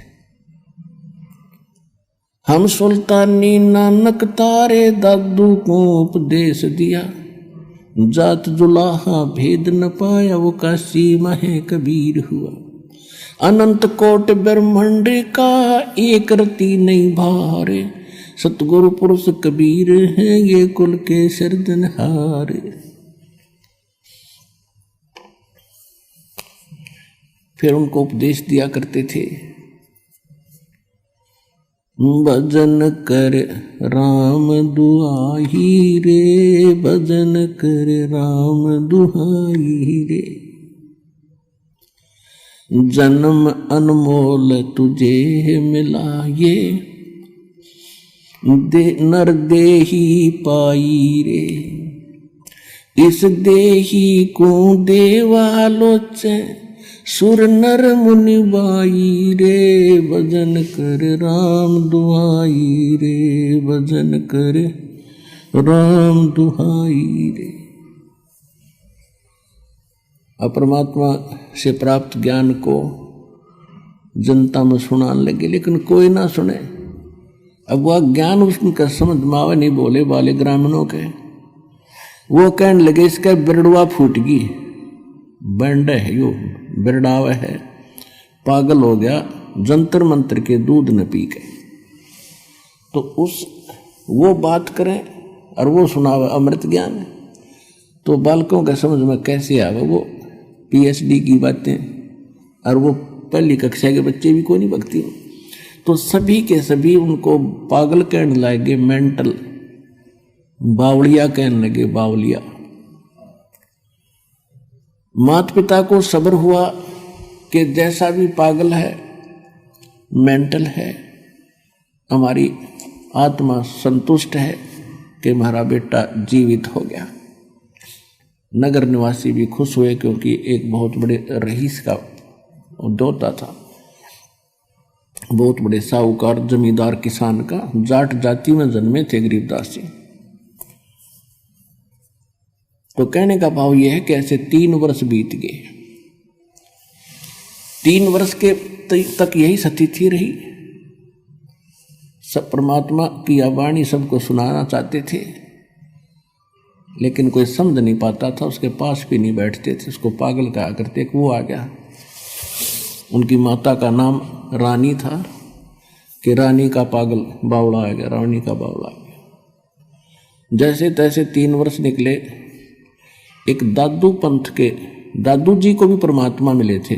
हम सुल्तानी नानक तारे दादू को उपदेश दिया, जात जुलाहा भेद न पाया वो काशी महे कबीर हुआ। अनंत कोट ब्रह्मांड का एक रति नहीं भारे, सतगुरु पुरुष कबीर हैं ये कुल के सिरजनहारे। फिर उनको उपदेश दिया करते थे, भजन कर राम दुहाई रे, भजन कर राम दुहाई रे। जन्म अनमोल तुझे मिला ये, नर देही पाई रे। इस देही को देवालोचे, सुर नर मुनि बाई रे। भजन कर राम दुहाई रे, भजन कर राम दुहाई रे। परमात्मा से प्राप्त ज्ञान को जनता में सुनाने लगे, लेकिन कोई ना सुने। अब वह ज्ञान उसका समझ मावे नहीं, बोले वाले ग्रामीणों के, वो कहने लगे इसका बिरड़वा फूट गई, बंड है यो, बिरड़ावा है, पागल हो गया, जंतर मंत्र के दूध न पी के। तो उस वो बात करें और वो सुनावे अमृत ज्ञान, तो बालकों के समझ में कैसे आवे वो PhD की बातें, और वो पहली कक्षा के बच्चे भी कोई नहीं बकती। तो सभी के सभी उनको पागल कहने लगे, मेंटल, बावलिया कहने लगे, बावलिया। माता पिता को सब्र हुआ कि जैसा भी पागल है, मेंटल है, हमारी आत्मा संतुष्ट है कि हमारा बेटा जीवित हो गया। नगर निवासी भी खुश हुए क्योंकि एक बहुत बड़े रईस का दोता था, बहुत बड़े साहूकार जमींदार किसान का, जाट जाति में जन्मे थे गरीबदास जी। तो कहने का भाव यह है कि ऐसे 3 वर्ष बीत गए। 3 वर्ष के तक यही स्थिति रही। सब परमात्मा की वाणी सबको सुनाना चाहते थे, लेकिन कोई समझ नहीं पाता था, उसके पास भी नहीं बैठते थे, उसको पागल कहा करते। वो आ गया, उनकी माता का नाम रानी था कि रानी का पागल बावड़ा आ गया, रानी का बावड़ा आ गया। जैसे तैसे 3 वर्ष निकले। एक दादू पंथ के दादू जी को भी परमात्मा मिले थे,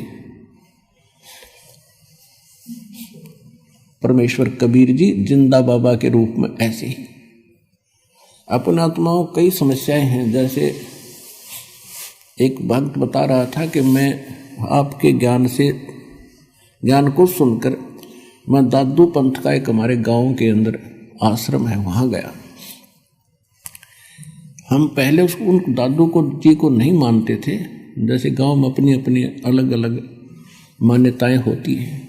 परमेश्वर कबीर जी जिंदा बाबा के रूप में। ऐसे ही अपने आत्माओं कई समस्याएं हैं। जैसे एक भक्त बता रहा था कि मैं आपके ज्ञान को सुनकर मैं दादू पंथ का एक हमारे गांव के अंदर आश्रम है वहां गया। हम पहले उन दादू को जी को नहीं मानते थे। जैसे गांव में अपनी अपनी अलग अलग मान्यताएं होती हैं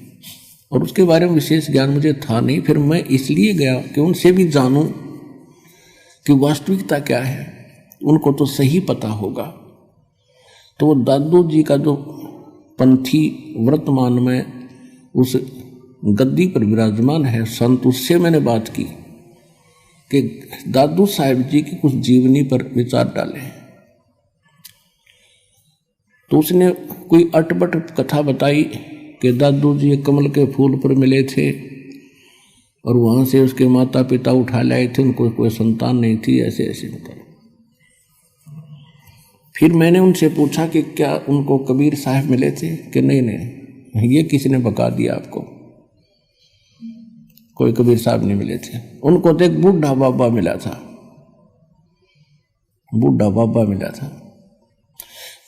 और उसके बारे में विशेष ज्ञान मुझे था नहीं। फिर मैं इसलिए गया कि उनसे भी जानूं कि वास्तविकता क्या है, उनको तो सही पता होगा। तो वो दादू जी का जो पंथी वर्तमान में उस गद्दी पर विराजमान है संत, उससे मैंने बात की कि दादू साहिब जी की कुछ जीवनी पर विचार डाले। तो उसने कोई अटपट कथा बताई कि दादू जी कमल के फूल पर मिले थे और वहां से उसके माता पिता उठा लाए थे, उनको कोई संतान नहीं थी, ऐसे ऐसे बताया। फिर मैंने उनसे पूछा कि क्या उनको कबीर साहब मिले थे कि नहीं, ये किसी ने बता दिया आपको, कोई कबीर साहब नहीं मिले थे। उनको तो एक बूढ़ा बाबा मिला था, बूढ़ा बाबा मिला था।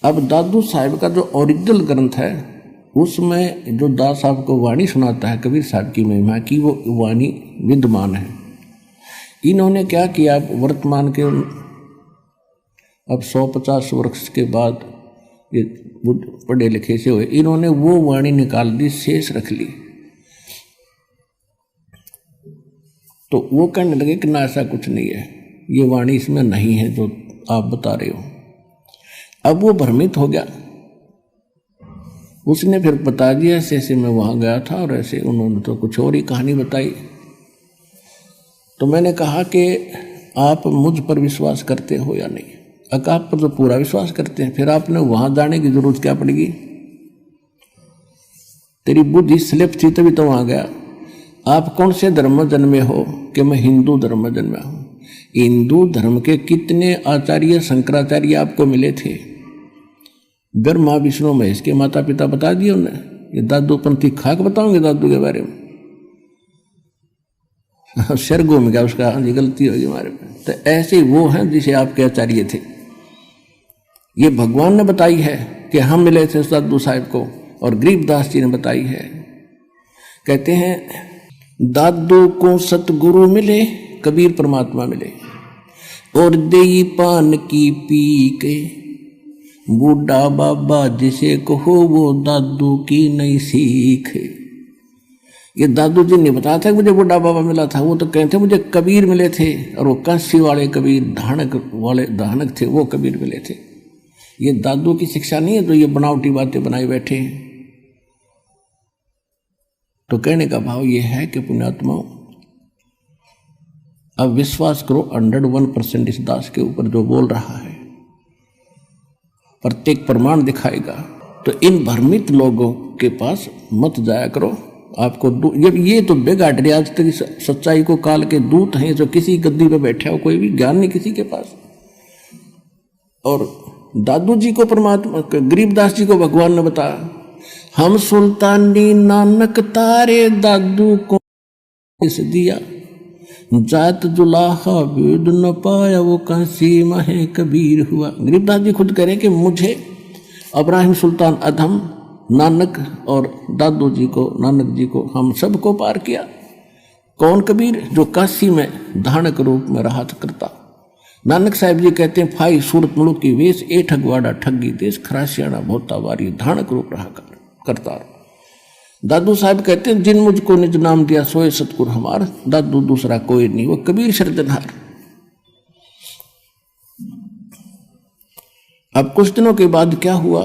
अब दादू साहब का जो ओरिजिनल ग्रंथ है उसमें जो दास साहब को वाणी सुनाता है कबीर साहब की महिमा की, वो वाणी विद्यमान है। इन्होंने क्या किया, वर्तमान के अब 150 वर्ष के बाद ये पढ़े लिखे से हुए, इन्होंने वो वाणी निकाल दी, शेष रख ली। तो वो कहने लगे कि ना ऐसा कुछ नहीं है, ये वाणी इसमें नहीं है जो आप बता रहे हो। अब वो भ्रमित हो गया, उसने फिर बता दिया ऐसे ऐसे मैं वहां गया था और ऐसे उन्होंने तो कुछ और ही कहानी बताई। तो मैंने कहा कि आप मुझ पर विश्वास करते हो या नहीं? आप पर तो पूरा विश्वास करते हैं, फिर आपने वहां जाने की जरूरत क्या पड़ेगी? तेरी बुद्धि स्लिप थी तभी तो वहां गया। आप कौन से धर्म में जन्मे हो? कि मैं हिंदू धर्म में जन्मा हूं। हिंदू धर्म के कितने आचार्य शंकराचार्य आपको मिले थे? ब्रह्मा विष्णु महेश के माता पिता बता दिए उन्हें। ये दादू पंथी खाक बताओगे दादू के बारे में? सिर घूम गया उसका, हाँ जी गलती होगी हमारे में। तो ऐसे ही वो हैं जिसे आपके आचार्य थे। ये भगवान ने बताई है कि हम मिले थे दादू साहब को, और गरीबदास जी ने बताई है। कहते हैं दादू को सतगुरु मिले, कबीर परमात्मा मिले, और देई पान की पी के बूढ़ा बाबा जिसे कहो वो दादू की नई सीख। ये दादू जी ने बताया था कि मुझे बूढ़ा बाबा मिला था, वो तो कहते मुझे कबीर मिले थे, और वो कांसी वाले कबीर, धानक थे, वो कबीर मिले थे। ये दादू की शिक्षा नहीं है तो ये बनावटी बातें बनाई बैठे हैं। तो कहने का भाव ये है कि पुण्यात्माओं, अब विश्वास करो 101% इस दास के ऊपर जो बोल रहा है, प्रत्येक प्रमाण दिखाएगा। तो इन भ्रमित लोगों के पास मत जाया करो। आपको ये तो बेगाड़ रहे आज तक सच्चाई को काल के दूत हैं, जो किसी गद्दी पे बैठे हो, कोई भी ज्ञान नहीं किसी के पास। और दादू जी को परमात्मा, गरीबदास जी को भगवान ने बताया, हम सुल्तानी नानक तारे दादू को इस दिया, जात जुलाहा वेद न पाया वो कांसी महे कबीर हुआ। गरीबदास जी खुद कह रहे कि मुझे इब्राहिम सुल्तान अधम, नानक और दादू जी को, नानक जी को, हम सबको पार किया। कौन कबीर? जो काशी में धानक रूप में रहा करता। नानक साहब जी कहते हैं, फाई सूरत मुल्क की वेश, ए ठगवाड़ा ठगी देश, खरासियाना भोता वारी, धानक रूप रहा करता। दादू साहब कहते हैं, जिन मुझको निज नाम दिया सोए सतगुरु हमार, दादू दूसरा कोई नहीं, वो कबीर सृजनहार। अब कुछ दिनों के बाद क्या हुआ,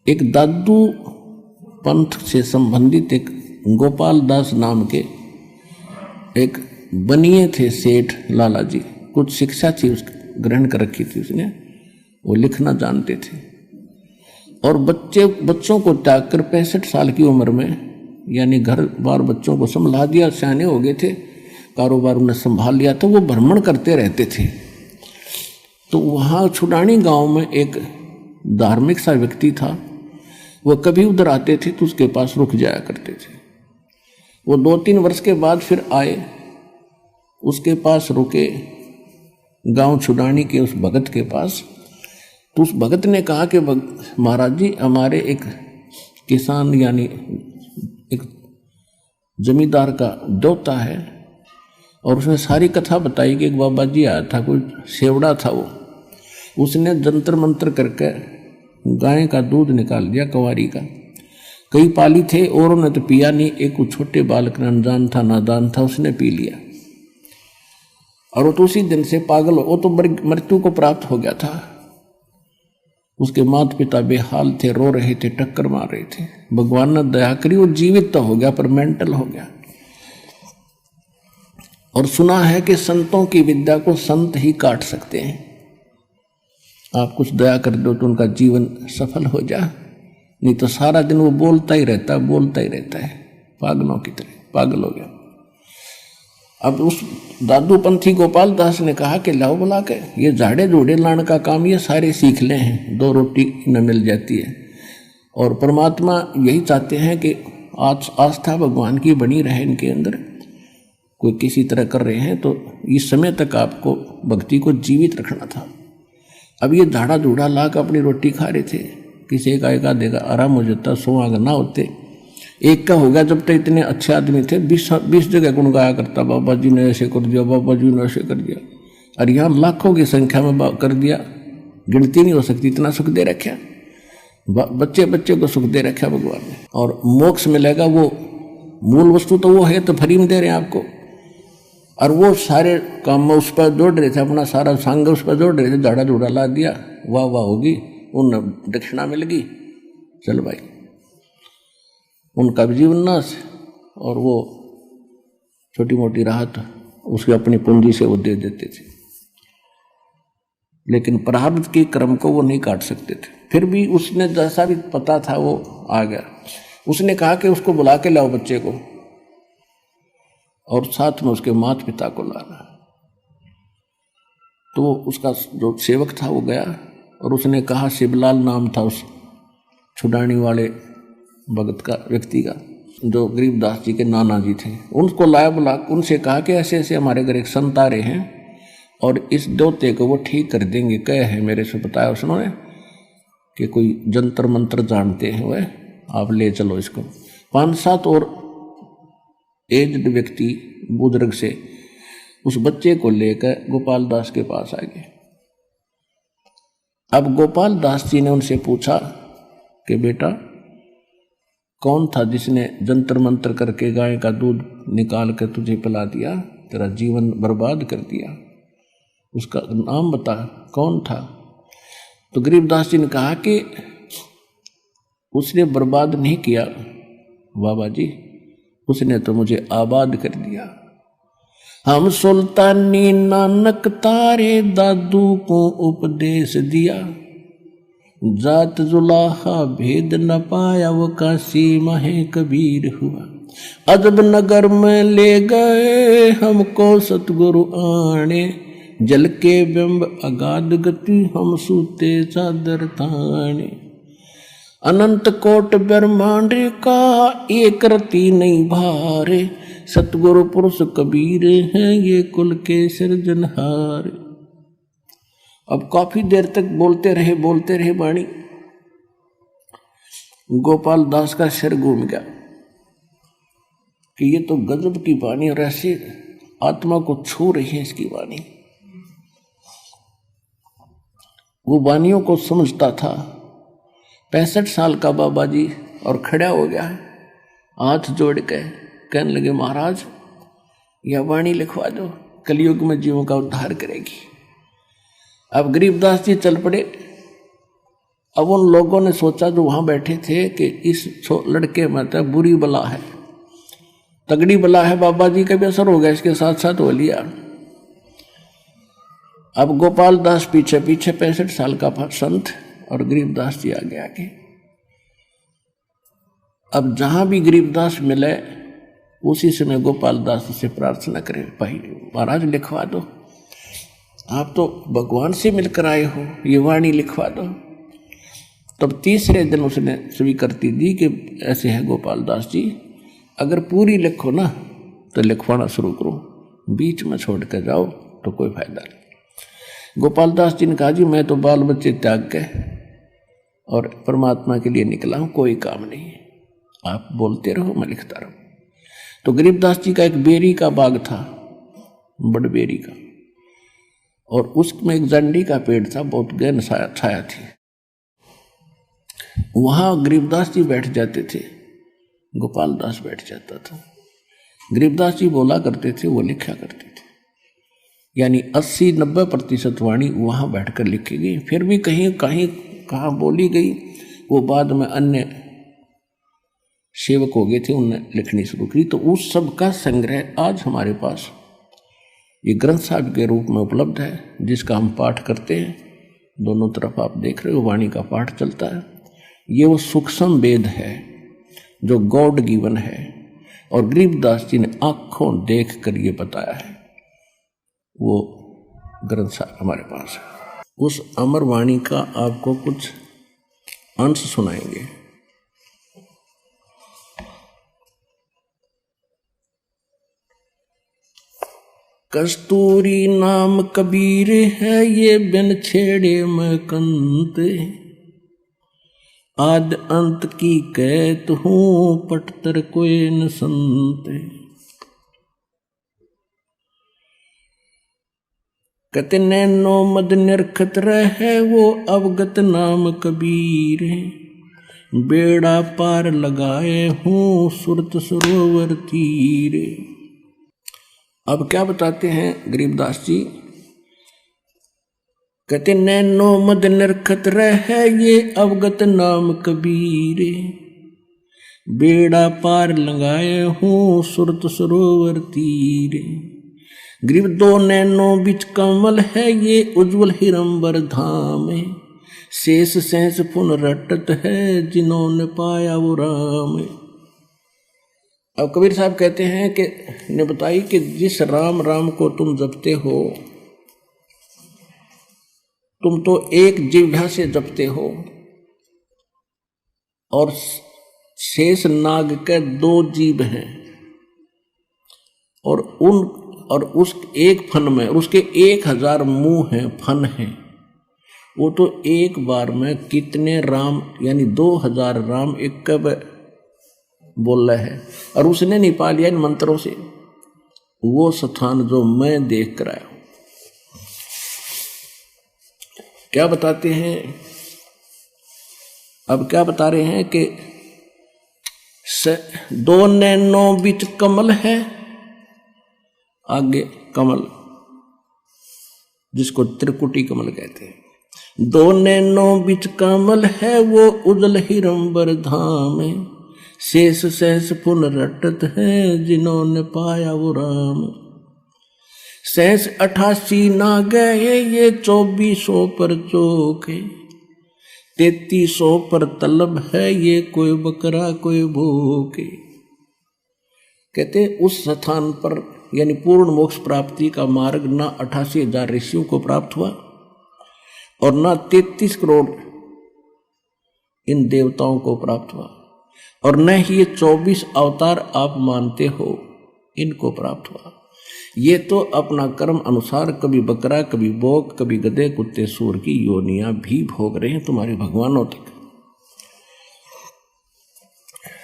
एक दादू पंथ से संबंधित एक गोपाल दास नाम के एक बनिए थे सेठ लाला जी, कुछ शिक्षा थी उसकी, ग्रहण कर रखी थी उसने, वो लिखना जानते थे। और बच्चों को त्याग कर 65 साल की उम्र में, यानी घर बार बच्चों को संभाल दिया, सियाने हो गए थे, कारोबार उन्हें संभाल लिया, तो वो भ्रमण करते रहते थे। तो वहाँ छुडानी गांव में एक धार्मिक सा व्यक्ति था, वो कभी उधर आते थे तो उसके पास रुक जाया करते थे। वो 2-3 वर्ष के बाद फिर आए, उसके पास रुके, गांव छुडानी के उस भगत के पास। तो उस भगत ने कहा कि महाराज जी, हमारे एक किसान यानी एक जमींदार का दोता है, और उसने सारी कथा बताई कि एक बाबा जी आया था, कोई सेवड़ा था वो, उसने जंतर मंत्र करके गाय का दूध निकाल दिया, कंवारी का। कई पाली थे और उन्होंने तो पिया नहीं, एक वो छोटे बालक अनजान था, नादान था, उसने पी लिया, और वो तो उसी दिन से पागल हो, वो तो मृत्यु को प्राप्त हो गया था। उसके माता पिता बेहाल थे, रो रहे थे, टक्कर मार रहे थे। भगवान ने दया करी, वो जीवित तो हो गया पर मेंटल हो गया। और सुना है कि संतों की विद्या को संत ही काट सकते हैं। आप कुछ दया कर दो तो उनका जीवन सफल हो जा, नहीं तो सारा दिन वो बोलता ही रहता है, पागलों की तरह पागल हो गया। अब उस दादू पंथी गोपाल दास ने कहा कि लाओ बुला के, ये झाड़े झूड़े लाने का काम ये सारे सीख ले हैं, 2 रोटी न मिल जाती है। और परमात्मा यही चाहते हैं कि आस्था भगवान की बनी रहे इनके अंदर। कोई किसी तरह कर रहे हैं तो इस समय तक आपको भक्ति को जीवित रखना था। अब ये झाड़ा झूड़ा ला कर अपनी रोटी खा रहे थे, किसी का एक आधे का आराम हो जाता, 100 अगर ना होते, एक का हो गया। जब तक इतने अच्छे आदमी थे, 20 जगह गुण गाया करता, बाबा जी ने ऐसे कर दिया, बाबा जी ने ऐसे कर दिया। और यहाँ लाखों की संख्या में कर दिया, गिनती नहीं हो सकती, इतना सुख दे रखा, बच्चे को सुख दे रखा भगवान ने। और मोक्ष मिलेगा, वो मूल वस्तु तो वो है, तो फ्री में दे रहे हैं आपको। और वो सारे काम में उस पर जोड़ रहे थे, अपना सारा संग उस पर जोड़ रहे थे, झाड़ा झूड़ा ला दिया, वाह वाह होगी, उन दक्षिणा मिल गई, चल भाई, उनका भी जीवन नाश, और वो छोटी मोटी राहत उसकी अपनी पूंजी से वो दे देते थे। लेकिन प्रारब्ध के क्रम को वो नहीं काट सकते थे। फिर भी उसने जैसा भी पता था वो आ गया। उसने कहा कि उसको बुला के लाओ बच्चे को, और साथ में उसके माता पिता को लाना। तो उसका जो सेवक था वो गया, और उसने कहा, शिवलाल नाम था उस छुडानी वाले भगत का, व्यक्ति का, जो गरीबदास जी के नाना जी थे। उनको लाया, बुला, उनसे कहा कि ऐसे ऐसे हमारे घर एक संत आ रहे हैं, और इस दोते को वो ठीक कर देंगे। कहे है मेरे से बताया उसने कि कोई जंतर मंत्र जानते हैं वह, आप ले चलो इसको। 5-7 और एज्ड व्यक्ति बुजुर्ग से उस बच्चे को लेकर गोपाल दास के पास आ गए। अब गोपाल दास जी ने उनसे पूछा कि बेटा, कौन था जिसने जंतर मंत्र करके गाय का दूध निकाल कर तुझे पिला दिया, तेरा जीवन बर्बाद कर दिया, उसका नाम बता, कौन था? तो गरीबदास जी ने कहा कि उसने बर्बाद नहीं किया बाबा जी, उसने तो मुझे आबाद कर दिया। हम सुल्तानी नानक तारे दादू को उपदेश दिया, जात जुलाहा भेद न पाया वो काशी माहे कबीर हुआ। अजब नगर में ले गए हमको सतगुरु आने, जल के बिंब अगाध गति हम सूते चादर ताने। अनंत कोट ब्रह्मांड का एक रति नहीं भारे, सतगुरु पुरुष कबीर हैं ये कुल के सृजनहार। अब काफी देर तक बोलते रहे वाणी। गोपाल दास का सिर घूम गया कि ये तो गजब की वाणी, और ऐसे आत्मा को छू रही है इसकी वाणी। वो वाणियों को समझता था। 65 साल का बाबा जी, और खड़ा हो गया है, हाथ जोड़ के कहने लगे, महाराज यह वाणी लिखवा दो, कलयुग में जीवों का उद्धार करेगी। अब गरीबदास जी चल पड़े। अब उन लोगों ने सोचा जो वहां बैठे थे कि इस लड़के में तो बुरी बला है, तगड़ी बला है, बाबा जी का भी असर हो गया, इसके साथ साथ हो लिया। अब गोपाल दास पीछे पीछे 65 साल का संत और गरीबदास जी आगे आगे। अब जहां भी गरीबदास मिले उसी समय गोपाल दास से प्रार्थना करे, भाई महाराज लिखवा दो, आप तो भगवान से मिलकर आए हो, ये वाणी लिखवा दो। तब तीसरे दिन उसने स्वीकृति दी कि ऐसे है गोपाल दास जी, अगर पूरी लिखो ना तो लिखवाना शुरू करो, बीच में छोड़ कर जाओ तो कोई फायदा नहीं। गोपाल दास जी ने कहा जी मैं तो बाल बच्चे त्याग के और परमात्मा के लिए निकला हूं, कोई काम नहीं है, आप बोलते रहो मैं लिखता रहूं। तो गरीबदास जी का एक बेरी का बाग था, बड़ बेरी का, और उसमें एक जंडी का पेड़ था, बहुत गहन छाया थी। वहां गरीबदास जी बैठ जाते थे, गोपाल दास बैठ जाता था। गरीबदास जी बोला करते थे, वो लिखा करते थे, यानी 80-90% वाणी वहां बैठकर लिखी गई। फिर भी कहीं कहीं कहाँ बोली गई वो बाद में अन्य सेवक हो गए थे, उनने लिखनी शुरू की। तो उस सब का संग्रह आज हमारे पास ये ग्रंथ साहिब के रूप में उपलब्ध है, जिसका हम पाठ करते हैं। दोनों तरफ आप देख रहे हो वाणी का पाठ चलता है। ये वो सूक्ष्म वेद है जो गॉड गिवन है, और गरीबदास जी ने आंखों देख कर ये बताया है, वो ग्रंथ साहिब हमारे पास है। उस अमर वाणी का आपको कुछ अंश सुनाएंगे। कस्तूरी नाम कबीर है, ये बिन छेड़े मैं कंत, आद अंत की कहत हूँ पटतर कोई न संत। कहते नैनो मद निरखत रहे वो अवगत नाम कबीर, बेड़ा पार लगाए हूँ सुरत सरोवर तीर। अब क्या बताते हैं गरीबदास जी, कहते नैनो मद निरखत रहे ये अवगत नाम कबीर, बेड़ा पार लगाए हूँ सुरत सरोवर तीर। गरीब दो नैनो बिच कमल है ये उज्जवल हिरंबर धाम, शेष सहस पुन रटत है जिन्होंने पाया वो राम। अब कबीर साहब कहते हैं कि ने बताई कि जिस राम राम को तुम जपते हो, तुम तो एक जिह्वा से जपते हो, और शेष नाग के 2 जीभ हैं, और उस एक फन में उसके 1000 मुंह हैं, फन हैं। वो तो एक बार में कितने राम यानी 2000 राम एक कब बोल रहे हैं, और उसने नहीं पा लिया इन मंत्रों से वो स्थान जो मैं देख कर आया हूं। क्या बताते हैं, अब क्या बता रहे हैं कि 2 नैनो बिच कमल है, आगे कमल जिसको त्रिकुटी कमल कहते हैं। 2 नैनो बिच कमल है वो उजल हिरंबर धाम, शेष सहस पुन रटत है जिन्होंने पाया वो राम। सहस 88 ना गए ये 2400 पर चोखे, 3300 पर तलब है ये कोई बकरा कोई भूखे। कहते उस स्थान पर यानी पूर्ण मोक्ष प्राप्ति का मार्ग ना 88,000 ऋषियों को प्राप्त हुआ, और ना 33 करोड़ इन देवताओं को प्राप्त हुआ, और न ही ये 24 अवतार आप मानते हो इनको प्राप्त हुआ। ये तो अपना कर्म अनुसार कभी बकरा, कभी बोक, कभी गधे, कुत्ते, सूर की योनियां भी भोग रहे हैं तुम्हारे भगवानों तक।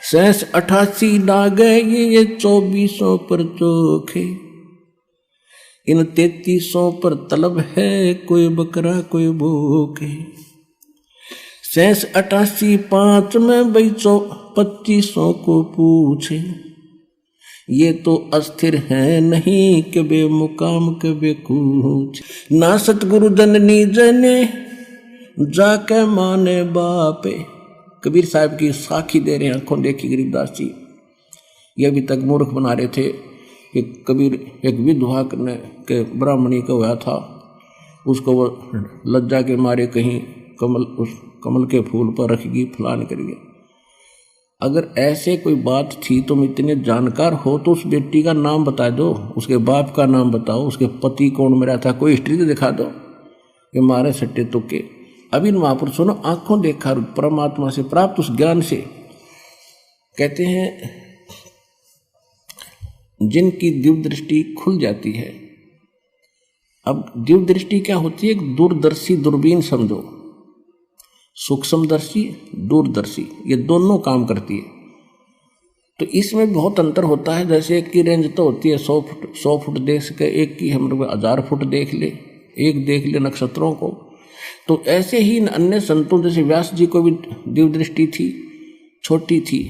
सहस 88 ना गए ये 2400 पर चोखे, इन 3300 पर तलब है कोई बकरा कोई भूखे। सहस 88 5 में भाई 2500 को पूछे, ये तो अस्थिर है नहीं कबे मुकाम कबे कूच। ना सतगुरु जननी जने जाके माने बापे। कबीर साहब की साखी दे रहे हैं, आंखों देखी गरीबदास जी। ये अभी तक मूर्ख बना रहे थे कि कबीर एक विधवा के ब्राह्मणी का हुआ था, उसको वो लज्जा के मारे कहीं उस कमल के फूल पर रखेगी, फलान करिए। अगर ऐसे कोई बात थी, तुम इतने जानकार हो तो उस बेटी का नाम बता दो, उसके बाप का नाम बताओ, उसके पति कौन मरा था, कोई हिस्ट्री तो दिखा दो। ये मारे सट्टे तुक्के। अभी महापुरुषों ने आंखों देखा परमात्मा से प्राप्त उस ज्ञान से। कहते हैं जिनकी दिव्य दृष्टि खुल जाती है। अब दिव्य दृष्टि क्या होती है? एक दूरदर्शी दूरबीन समझो, सूक्ष्मदर्शी दूरदर्शी, ये दोनों काम करती है। तो इसमें बहुत अंतर होता है। जैसे एक की रेंज तो होती है 100 फुट देख सके, एक की हम लोग 1000 फुट देख ले, एक देख ले नक्षत्रों को। तो ऐसे ही अन्य संतों जैसे व्यास जी को भी दिव्य दृष्टि थी, छोटी थी,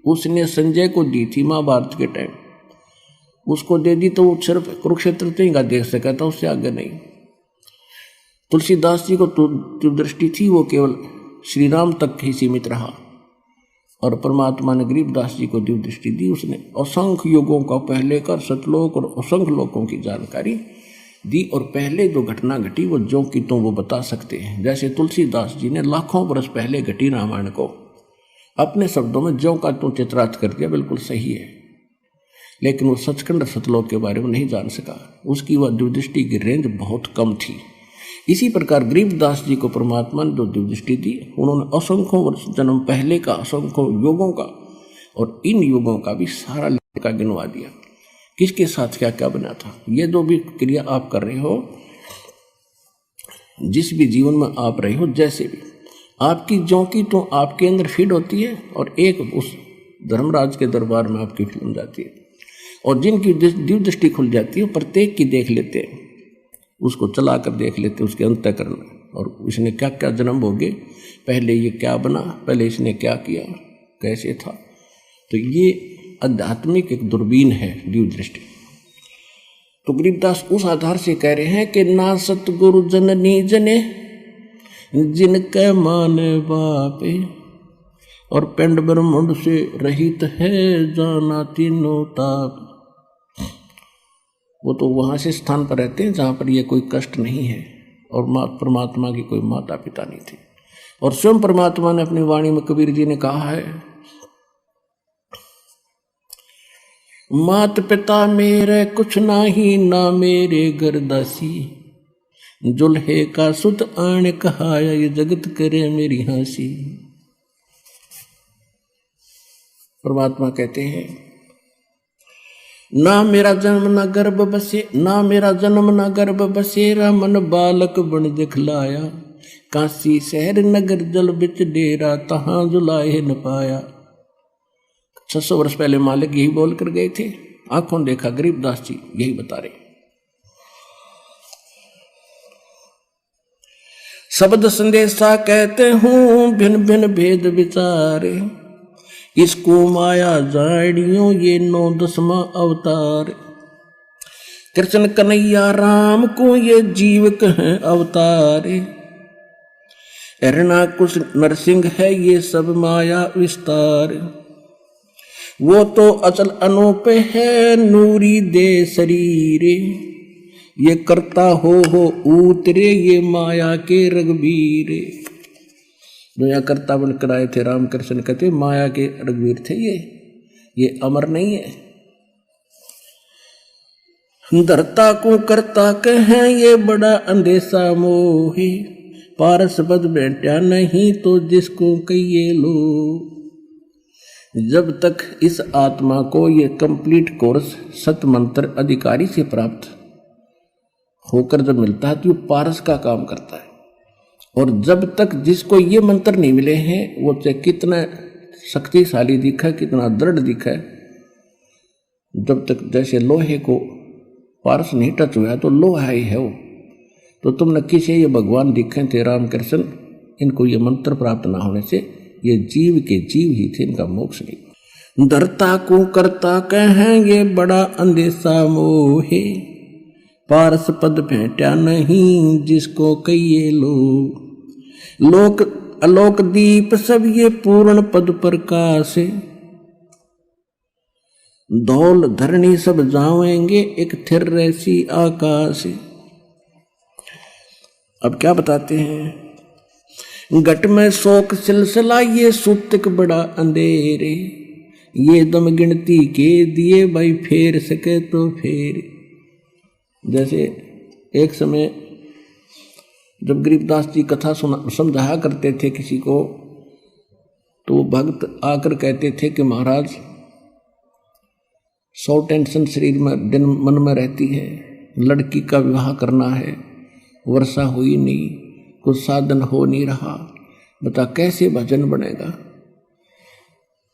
उसने संजय को दी थी महाभारत के टाइम, उसको दे दी तो वो सिर्फ कुरुक्षेत्र तक का देख सका था, उससे आगे नहीं। तुलसीदास जी को दिव्य दृष्टि थी, वो केवल श्री राम तक ही सीमित रहा। और परमात्मा ने गरीबदास जी को दिव्य दृष्टि दी, उसने असंख्य युगों का पहले का सतलोक और असंख्य लोकों की जानकारी दी। और पहले जो घटना घटी वो जो कि तो वो बता सकते हैं। जैसे तुलसीदास जी ने लाखों वर्ष पहले घटी रामायण को अपने शब्दों में ज्यों का त्यों चित्रार्थ कर दिया, बिल्कुल सही है। लेकिन वो सचखंड सतलोक के बारे में नहीं जान सका, उसकी वह दिव्य दृष्टि की रेंज बहुत कम थी। इसी प्रकार गरीबदास जी को परमात्मा ने जो दिव्य दृष्टि दी, उन्होंने असंख्यों वर्ष जन्म पहले का, असंख्यों युगों का और इन युगों का भी सारा लेखा गिनवा दिया, किसके साथ क्या क्या बना था। ये जो भी क्रिया आप कर रहे हो, जिस भी जीवन में आप रहे हो, जैसे भी आपकी ज्यों की तो आपके अंदर फीड होती है और एक उस धर्मराज के दरबार में आपकी फिल्म जाती है। और जिनकी दिव्य दृष्टि खुल जाती है प्रत्येक की देख लेते हैं, उसको चला कर देख लेते, उसके अंतःकरण में, और इसने क्या क्या जन्म भोगे, पहले ये क्या बना, पहले इसने क्या किया, कैसे था। तो ये आध्यात्मिक एक दूरबीन है दिव्य दृष्टि। तो गरीबदास उस आधार से कह रहे हैं कि ना सतगुरु जननी जने जिनके मान बापे, और पिंड ब्रह्मांड से रहित है जाना तीनों ताप। वो तो वहाँ से स्थान पर रहते हैं जहाँ पर ये कोई कष्ट नहीं है और परमात्मा की कोई माता पिता नहीं थी। और स्वयं परमात्मा ने अपनी वाणी में, कबीर जी ने कहा है, मात पिता मेरे कुछ नाही, ना मेरे घर दासी, जुल्हे का सुत आण कहाया, ये जगत करे मेरी हंसी। परमात्मा कहते हैं, ना मेरा जन्म ना गर्भ बसे, ना मेरा जन्म ना गर्भ बसेरा, मन बालक बन दिखलाया, काशी शहर नगर जल बिच डेरा, तहां जुलाए न पाया। 600 वर्ष पहले मालिक यही बोल कर गए थे, आंखों देखा गरीबदास जी यही बता रहे। शब्द संदेशा कहते हूं भिन्न भिन्न भेद विचारे, इसको माया जाड़ियों ये 9 अवतार, कृष्ण कन्हैया राम को ये जीव कहें अवतारे, हिरणाकुश नरसिंह है ये सब माया विस्तार, वो तो अचल अनूप है नूरी दे शरीरे, ये करता हो उतरे ये माया के रघुवीरे। जो यहाँ करता बनकर आए थे राम कृष्ण कहते माया के रघुवीर थे, ये अमर नहीं है। धरता को करता कहें ये बड़ा अंदेशा मोही, पारस पद बैठा नहीं तो जिसको कहिए लो। जब तक इस आत्मा को ये कंप्लीट कोर्स सत मंत्र अधिकारी से प्राप्त होकर जब मिलता है तो ये पारस का काम करता है। और जब तक जिसको ये मंत्र नहीं मिले हैं, वो चाहे कितना शक्तिशाली दिखा, कितना दृढ़ दिखा, जब तक जैसे लोहे को पारस नहीं टच हुआ तो लोहा ही है वो। तो तुम न किसी ये भगवान दिखे थे राम कृष्ण, इनको ये मंत्र प्राप्त ना होने से ये जीव के जीव ही थे, इनका मोक्ष नहीं। धरता को करता कहें ये बड़ा अंदेशा मोहे, पारस पद भेंटा नहीं जिसको कहिए लो। लोक अलोक दीप सब ये पूर्ण पद प्रकाश, धौल धरणी सब जावेंगे एक थिर ऐसी आकाश। अब क्या बताते हैं, घट में शोक सिलसिला ये सूतक बड़ा अंधेरे, ये दम गिनती के दिए भाई फेर सके तो फेर। जैसे एक समय जब गरीबदास जी कथा समझाया करते थे किसी को, तो भक्त आकर कहते थे कि महाराज 100 टेंशन शरीर में दिन मन में रहती है, लड़की का विवाह करना है, वर्षा हुई नहीं, कुछ साधन हो नहीं रहा, बता कैसे भजन बनेगा।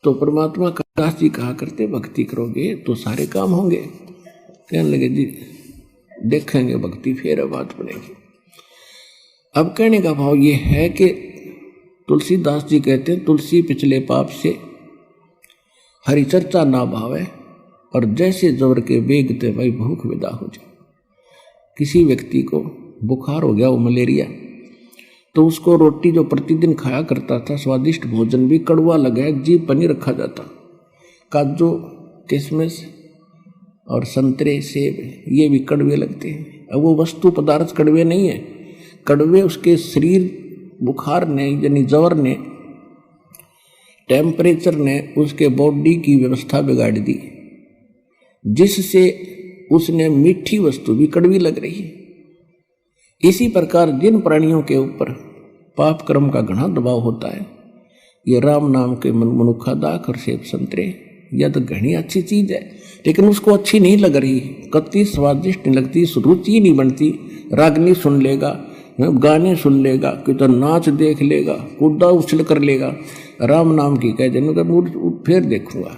तो परमात्मा का दास जी कहा करते भक्ति करोगे तो सारे काम होंगे। कहने लगे जी देखेंगे भक्ति फिर बात बनेगी। अब कहने का भाव ये है कि तुलसीदास जी कहते हैं तुलसी पिछले पाप से हरि चर्चा ना भावे, और जैसे जबर के बेगते भाई भूख विदा हो जाए। किसी व्यक्ति को बुखार हो गया, वो मलेरिया, तो उसको रोटी जो प्रतिदिन खाया करता था, स्वादिष्ट भोजन भी कड़वा लगा, जीभ पर नहीं रखा जाता। काजू, किशमिश और संतरे, सेब ये भी कड़वे लगते हैं। अब वो वस्तु पदार्थ कड़वे नहीं है, कड़वे उसके शरीर बुखार ने यानी जवर ने, टेम्परेचर ने उसके बॉडी की व्यवस्था बिगाड़ दी, जिससे उसने मीठी वस्तु भी कड़वी लग रही है। इसी प्रकार जिन प्राणियों के ऊपर पाप कर्म का घना दबाव होता है, ये राम नाम के मनुखा दाख और सेब संतरे, यह तो घनी अच्छी चीज है, लेकिन उसको अच्छी नहीं लग रही, कतई स्वादिष्ट नहीं लगती, रुचि नहीं बनती। रागनी सुन लेगा, गाने सुन लेगा, कि तो नाच देख लेगा, कूदा उछल कर लेगा, राम नाम की कह देने फिर देखूंगा।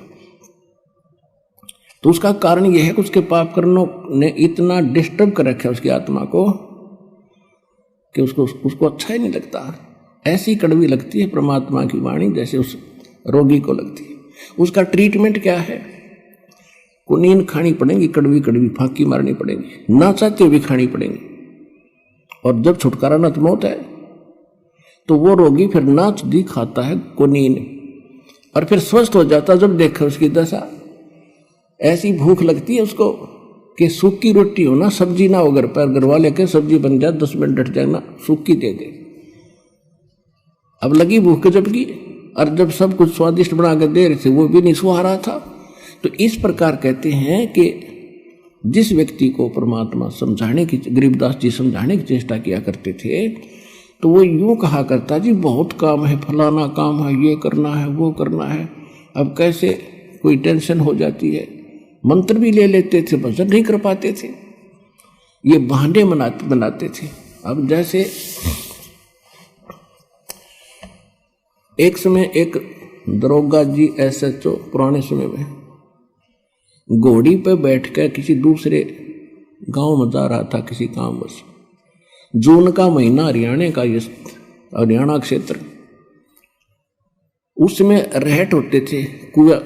तो उसका कारण यह है कि उसके पाप कर्मों ने इतना डिस्टर्ब कर रखा है उसकी आत्मा को कि उसको अच्छा ही नहीं लगता। ऐसी कड़वी लगती है परमात्मा की वाणी जैसे उस रोगी को लगती है। उसका ट्रीटमेंट क्या है? कुनीन खानी पड़ेगी, कड़वी कड़वी फांकी मारनी पड़ेगी, ना चाहते भी खानी पड़ेगी। और जब छुटकारा न मौत है तो वो रोगी फिर नाच दी खाता है कुनीन, और फिर स्वस्थ हो जाता। जब देखा उसकी दशा, ऐसी भूख लगती है उसको कि सूखी रोटी हो ना, सब्जी ना हो घर पर, घर वाले के सब्जी बन जाए 10 मिनट डट जाए ना, सूखी दे दे। अब लगी भूख के जबकि, और जब सब कुछ स्वादिष्ट बना के दे रहे थे वो भी नहीं सुहा रहा था। तो इस प्रकार कहते हैं कि जिस व्यक्ति को परमात्मा समझाने की, गरीबदास जी समझाने की चेष्टा किया करते थे, तो वो यूं कहा करता जी बहुत काम है, फलाना काम है, ये करना है, वो करना है। अब कैसे कोई टेंशन हो जाती है, मंत्र भी ले लेते थे, भजन नहीं कर पाते थे, ये बहाने बनाते थे। अब जैसे एक समय एक दरोगा जी SHO पुराने समय में घोड़ी पर बैठकर किसी दूसरे गांव में जा रहा था किसी कामवश। जून का महीना, हरियाणा क्षेत्र, उसमें रहट होते थे, कुआं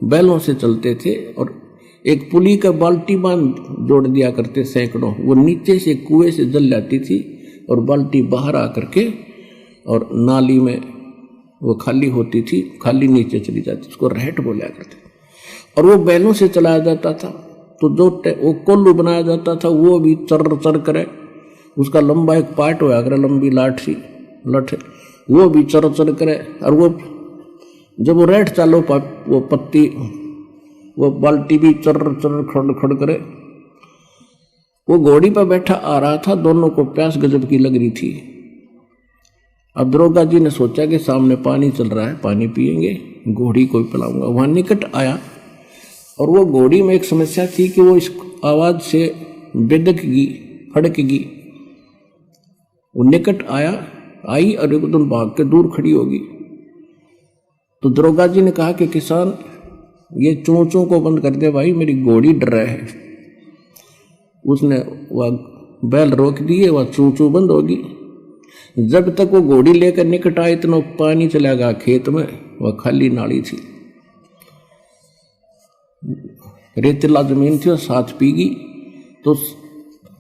बैलों से चलते थे, और एक पुली का बाल्टी बांध जोड़ दिया करते सैकड़ों, वो नीचे से कुएं से जल जाती थी और बाल्टी बाहर आकर के और नाली में वो खाली होती थी, खाली नीचे चली जाती, उसको रहट बोला करते। और वो बैलों से चलाया जाता था, तो जो वो कोल्लू बनाया जाता था वो भी चर चर करे, उसका लंबा एक पार्ट होया करे, लंबी लठ वो भी चर चर करे। और वो जब वो रहट चालो वो पत्ती, वो बाल्टी भी चर चर खड़ खड़ करे। वो घोड़ी पर बैठा आ रहा था, दोनों को प्यास गजब की लग रही थी। अब दरोगा जी ने सोचा कि सामने पानी चल रहा है, पानी पिएंगे, घोड़ी को पिलाऊंगा। वहां निकट आया, और वो घोड़ी में एक समस्या थी कि वो इस आवाज से बेदकगी, फड़कगी। वो निकट आई और एकदम भाग के दूर खड़ी होगी। तो दरोगा जी ने कहा कि किसान, ये चोंचों को बंद कर दे भाई, मेरी घोड़ी डर रहा है। उसने वह बैल रोक दिए, वह चोंचो बंद होगी। जब तक वो घोड़ी लेकर निकट आए इतना पानी चला गया खेत में, वह खाली नाली थी, रेतीला जमीन थी, और साथ पीगी। तो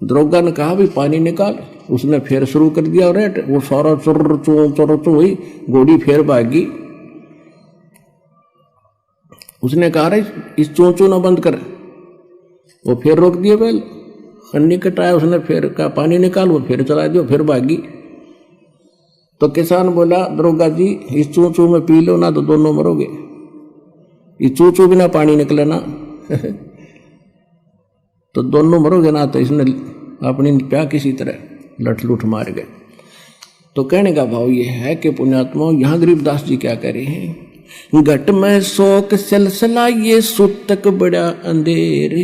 दरोगा ने कहा भी पानी निकाल, उसने फिर शुरू कर दिया, और वो सारा चुर चो हुई, घोड़ी फिर भागी। उसने कहा रे इस चोंचो ना बंद कर, वो फिर रोक दिए बैल, निकट आया, उसने फिर कहा पानी निकाल, वो फिर चला दिया, फिर भागी। तो किसान बोला दरोगा जी इस चू चू में पी लो ना तो दोनों मरोगे, ये चू चू बिना पानी निकले ना तो दोनों मरोगे ना। तो इसने अपनी प्या किसी तरह लठ लुठ मार गए। तो कहने का भाव ये है कि पुण्यात्माओं, यहाँ गरीबदास जी क्या कह रहे हैं, घट में शोक सिलसिला ये सुतक बड़ा अंधेरे,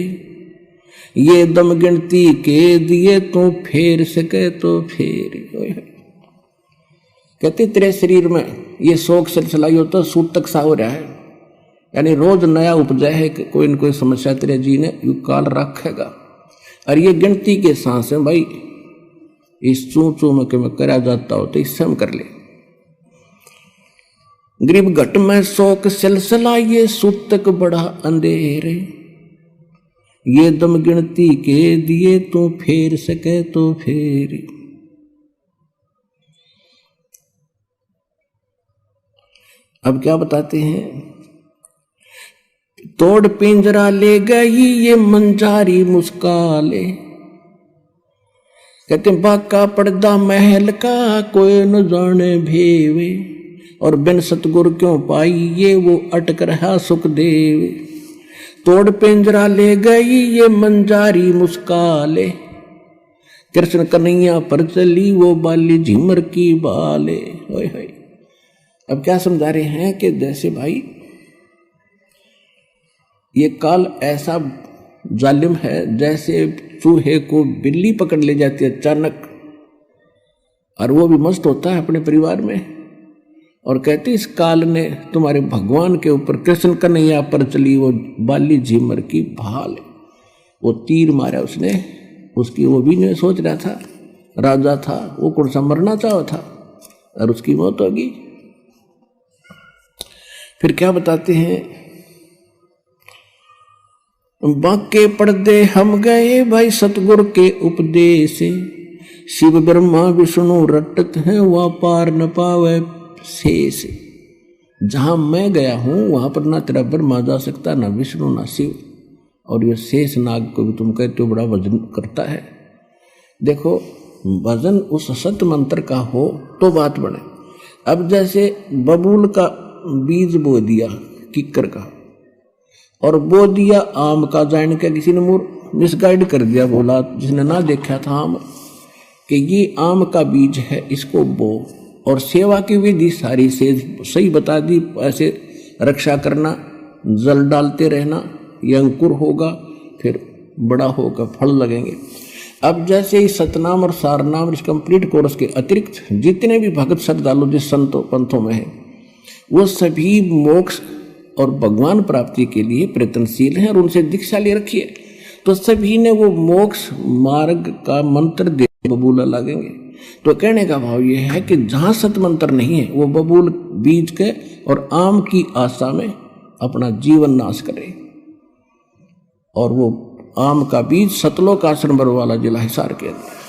ये दम गिनती के दिए तू फेर सके तो फेर। कहते तेरे शरीर में ये शोक सिलसिला ही होता, सूतक सा हो रहा है, यानी रोज नया उपजा है कि कोई न कोई समस्या तेरे जी ने यू काल रखेगा। और ये गिनती के सांस है भाई, इस चू चू में कि मैं करा जाता हो तो इससे हम कर ले। गरीब घट में शोक सिलसिला ये सूतक बड़ा अंधेरे, ये दम गिनती के दिए तू फेर सके तो फेर। अब क्या बताते हैं, तोड़ पिंजरा ले गई ये मंजारी मुस्काले, कहते बाका पर्दा महल का कोई न जाने भेवे, और बिन सतगुर क्यों पाई ये वो अटक रहा सुखदेव। तोड़ पिंजरा ले गई ये मंजारी मुस्काले, कृष्ण कन्हैया पर चली वो बाली झिमर की बाले। होय होय। अब क्या समझा रहे हैं कि जैसे भाई ये काल ऐसा जालिम है, जैसे चूहे को बिल्ली पकड़ ले जाती है अचानक, और वो भी मस्त होता है अपने परिवार में, और कहते इस काल ने तुम्हारे भगवान के ऊपर कृष्ण कन्हैया पर चली वो बाली झिमर की भाल। वो तीर मारा उसने, उसकी वो भी नहीं सोच रहा था, राजा था वो, कौन सा मरना चाहा था, और उसकी मौत होगी। फिर क्या बताते हैं, बाके पर्दे हम गए भाई सतगुर के उपदेश, शिव ब्रह्मा विष्णु रटत हैं वह पार न पावे शेष। जहां मैं गया हूं वहां पर ना तेरा ब्रह्मा जा सकता, ना विष्णु ना शिव, और ये शेष नाग को भी तुम कहते हो बड़ा वजन करता है। देखो वजन उस सत्य मंत्र का हो तो बात बने। अब जैसे बबूल का बीज बो दिया किक्कर का, और बो दिया आम का, जान के किसी ने मिसगाइड कर दिया, बोला जिसने ना देखा था आम कि ये आम का बीज है, इसको बो, और सेवा की विधि सारी से सही बता दी, ऐसे रक्षा करना, जल डालते रहना, ये अंकुर होगा फिर बड़ा होगा, फल लगेंगे। अब जैसे ही सतनाम और सारनाम इस कंप्लीट कोर्स के अतिरिक्त जितने भी भगत श्रद्धालु जिस संतों पंथों में हैं, वो सभी मोक्ष और भगवान प्राप्ति के लिए प्रयत्नशील हैं और उनसे दीक्षा ले रखिए, तो सभी ने वो मोक्ष मार्ग का मंत्र दे बबूला लगेंगे। तो कहने का भाव ये है कि जहां सत मंत्र नहीं है वो बबूल बीज के और आम की आशा में अपना जीवन नाश करे। और वो आम का बीज सतलोक आश्रम बरवाला जिला हिसार के अंदर।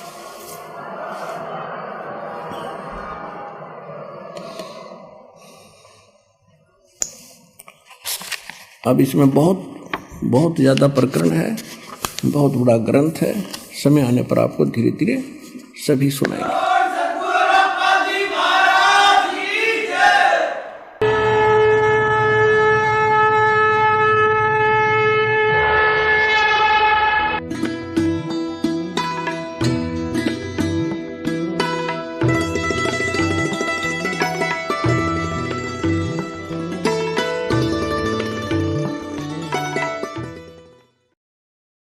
अब इसमें बहुत ज़्यादा प्रकरण है, बहुत बड़ा ग्रंथ है, समय आने पर आपको धीरे धीरे सभी सुनाएंगे।